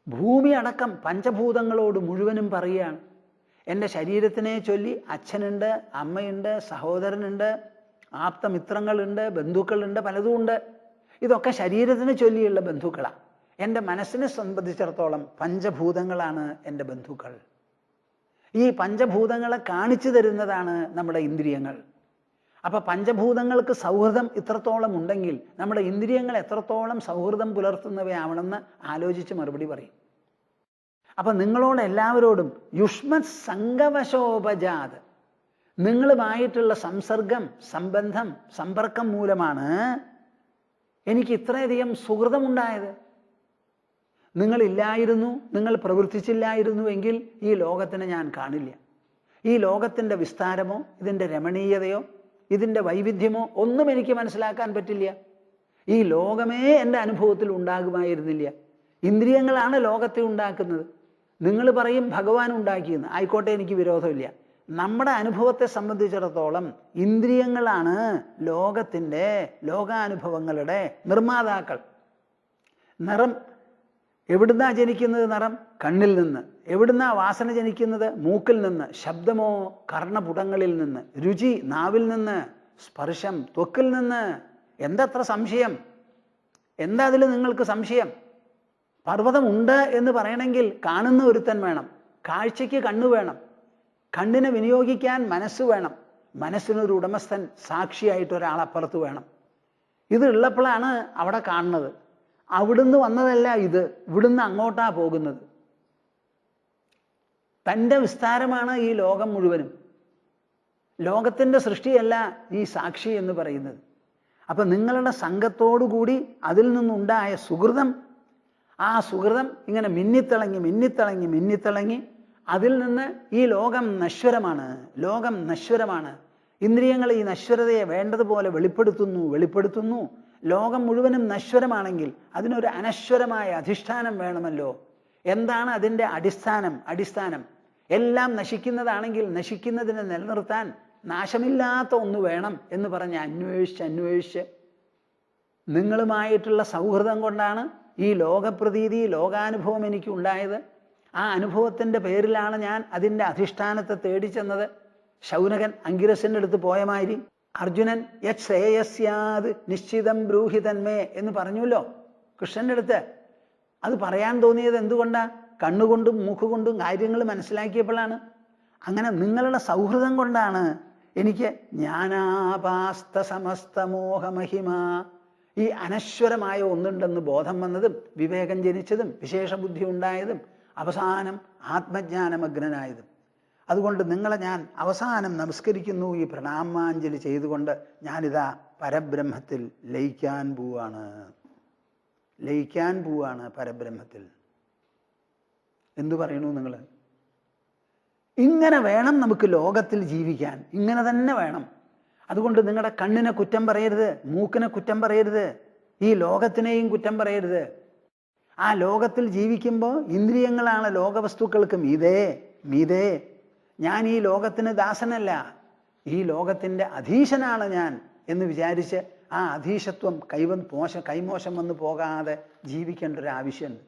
ഭൂമി അടക്കം പഞ്ചഭൂതങ്ങളോട് മുഴുവനും പറയുകയാണ്. എൻ്റെ ശരീരത്തിനെ ചൊല്ലി അച്ഛനുണ്ട്, അമ്മയുണ്ട്, സഹോദരനുണ്ട്, ആപ്തമിത്രങ്ങളുണ്ട്, ബന്ധുക്കളുണ്ട്, പലതുമുണ്ട്. ഇതൊക്കെ ശരീരത്തിന് ചൊല്ലിയുള്ള ബന്ധുക്കളാണ്. എൻ്റെ മനസ്സിനെ സംബന്ധിച്ചിടത്തോളം പഞ്ചഭൂതങ്ങളാണ് എൻ്റെ ബന്ധുക്കൾ. ഈ പഞ്ചഭൂതങ്ങളെ കാണിച്ചു തരുന്നതാണ് നമ്മുടെ ഇന്ദ്രിയങ്ങൾ. അപ്പം പഞ്ചഭൂതങ്ങൾക്ക് സൗഹൃദം ഇത്രത്തോളം ഉണ്ടെങ്കിൽ നമ്മുടെ ഇന്ദ്രിയങ്ങൾ എത്രത്തോളം സൗഹൃദം പുലർത്തുന്നവയാവണമെന്ന് ആലോചിച്ച് മറുപടി പറയും. അപ്പം നിങ്ങളോട് എല്ലാവരോടും യുഷ്മത് സംഗവശോപജാത്, നിങ്ങളുമായിട്ടുള്ള സംസർഗം, സംബന്ധം, സമ്പർക്കം മൂലമാണ് എനിക്ക് ഇത്രയധികം സുഹൃതമുണ്ടായത്. നിങ്ങളില്ലായിരുന്നു, നിങ്ങൾ പ്രവർത്തിച്ചില്ലായിരുന്നു എങ്കിൽ ഈ ലോകത്തിനെ ഞാൻ കാണില്ല. ഈ ലോകത്തിൻ്റെ വിസ്താരമോ ഇതിൻ്റെ രമണീയതയോ ഇതിൻ്റെ വൈവിധ്യമോ ഒന്നും എനിക്ക് മനസ്സിലാക്കാൻ പറ്റില്ല. ഈ ലോകമേ എൻ്റെ അനുഭവത്തിൽ ഉണ്ടാകുമായിരുന്നില്ല. ഇന്ദ്രിയങ്ങളാണ് ലോകത്തെ ഉണ്ടാക്കുന്നത്. നിങ്ങൾ പറയും ഭഗവാൻ ഉണ്ടാക്കിയെന്ന്, ആയിക്കോട്ടെ, എനിക്ക് വിരോധമില്ല. നമ്മുടെ അനുഭവത്തെ സംബന്ധിച്ചിടത്തോളം ഇന്ദ്രിയങ്ങളാണ് ലോകത്തിൻ്റെ, ലോകാനുഭവങ്ങളുടെ നിർമ്മാതാക്കൾ. നിറം എവിടുന്നാ ജനിക്കുന്നത്? നിറം കണ്ണിൽ നിന്ന്. എവിടുന്നാ വാസന ജനിക്കുന്നത്? മൂക്കിൽ നിന്ന്. ശബ്ദമോ കർണപുടങ്ങളിൽ നിന്ന്. രുചി നാവിൽ നിന്ന്. സ്പർശം ത്വക്കിൽ നിന്ന്. എന്തത്ര സംശയം? എന്താ അതിൽ നിങ്ങൾക്ക് സംശയം? പർവ്വതമുണ്ട് എന്ന് പറയണമെങ്കിൽ കാണുന്ന ഒരുത്തൻ വേണം, കാഴ്ചയ്ക്ക് കണ്ണു വേണം, കണ്ണിനെ വിനിയോഗിക്കാൻ മനസ്സ് വേണം, മനസ്സിനൊരു ഉടമസ്ഥൻ, സാക്ഷിയായിട്ട് ഒരാളപ്പുറത്ത് വേണം. ഇത് ഉള്ളപ്പോഴാണ് അവിടെ കാണുന്നത്. അവിടുന്ന് വന്നതല്ല ഇത്, ഇവിടുന്ന് അങ്ങോട്ടാ പോകുന്നത്. തൻ്റെ വിസ്താരമാണ് ഈ ലോകം മുഴുവനും. ലോകത്തിൻ്റെ സൃഷ്ടിയല്ല ഈ സാക്ഷി എന്ന് പറയുന്നത്. അപ്പം നിങ്ങളുടെ സംഘത്തോടുകൂടി അതിൽ നിന്നുണ്ടായ സുഹൃതം, ആ സുഹൃതം ഇങ്ങനെ മിന്നിത്തിളങ്ങി മിന്നിത്തിളങ്ങി മിന്നിത്തിളങ്ങി അതിൽ നിന്ന് ഈ ലോകം നശ്വരമാണ്, ലോകം നശ്വരമാണ്. ഇന്ദ്രിയങ്ങൾ ഈ നശ്വരതയെ വേണ്ടതുപോലെ വെളിപ്പെടുത്തുന്നു. ലോകം മുഴുവനും നശ്വരമാണെങ്കിൽ അതിനൊരു അനശ്വരമായ അധിഷ്ഠാനം വേണമല്ലോ. എന്താണ് അതിൻ്റെ അടിസ്ഥാനം? എല്ലാം നശിക്കുന്നതാണെങ്കിൽ നശിക്കുന്നതിനെ നിലനിർത്താൻ നാശമില്ലാത്ത ഒന്ന് വേണം എന്ന് പറഞ്ഞ് അന്വേഷിച്ച് നിങ്ങളുമായിട്ടുള്ള സൗഹൃദം കൊണ്ടാണ് ഈ ലോകപ്രതീതി, ലോകാനുഭവം എനിക്ക് ഉണ്ടായത്. ആ അനുഭവത്തിൻ്റെ പേരിലാണ് ഞാൻ അതിൻ്റെ അധിഷ്ഠാനത്തെ തേടിച്ചെന്നത്. ശൗനകൻ അങ്കിരസിൻ്റെ അടുത്ത് പോയ മാതിരി അർജുനൻ യത് ശ്രേയസ്യാത് നിശ്ചിതം ബ്രൂഹി തന്മേ എന്ന് പറഞ്ഞുല്ലോ കൃഷ്ണൻ്റെ അടുത്ത്. അത് പറയാൻ തോന്നിയത് എന്തുകൊണ്ടാ? കണ്ണുകൊണ്ടും മൂക്കുകൊണ്ടും കാര്യങ്ങൾ മനസ്സിലാക്കിയപ്പോഴാണ്. അങ്ങനെ നിങ്ങളുടെ സൗഹൃദം കൊണ്ടാണ് എനിക്ക് ജ്ഞാനാപാസ്ത സമസ്തമോഹമഹിമ, ഈ അനശ്വരമായ ഒന്നുണ്ടെന്ന് ബോധം വന്നതും വിവേകം ജനിച്ചതും വിശേഷബുദ്ധി ഉണ്ടായതും അവസാനം ആത്മജ്ഞാനമഗ്നനായതും. അതുകൊണ്ട് നിങ്ങളെ ഞാൻ അവസാനം നമസ്കരിക്കുന്നു. ഈ പ്രണാമാഞ്ജലി ചെയ്തുകൊണ്ട് ഞാനിതാ പരബ്രഹ്മത്തിൽ ലയിക്കാൻ പോവാണ് പരബ്രഹ്മത്തിൽ. എന്തു പറയണു നിങ്ങൾ? ഇങ്ങനെ വേണം നമുക്ക് ലോകത്തിൽ ജീവിക്കാൻ, ഇങ്ങനെ തന്നെ വേണം. അതുകൊണ്ട് നിങ്ങളുടെ കണ്ണിനെ കുറ്റം പറയരുത്, മൂക്കിനെ കുറ്റം പറയരുത്, ഈ ലോകത്തിനെയും കുറ്റം പറയരുത്. ആ ലോകത്തിൽ ജീവിക്കുമ്പോൾ ഇന്ദ്രിയങ്ങളാണ് ലോകവസ്തുക്കൾക്ക് മീതേ. ഞാൻ ഈ ലോകത്തിന് ദാസനല്ല, ഈ ലോകത്തിൻ്റെ അധീശനാണ് ഞാൻ എന്ന് വിചാരിച്ച് ആ അധീശത്വം കൈമോശം വന്നു പോകാതെ ജീവിക്കേണ്ട ഒരു ആവശ്യമുണ്ട്.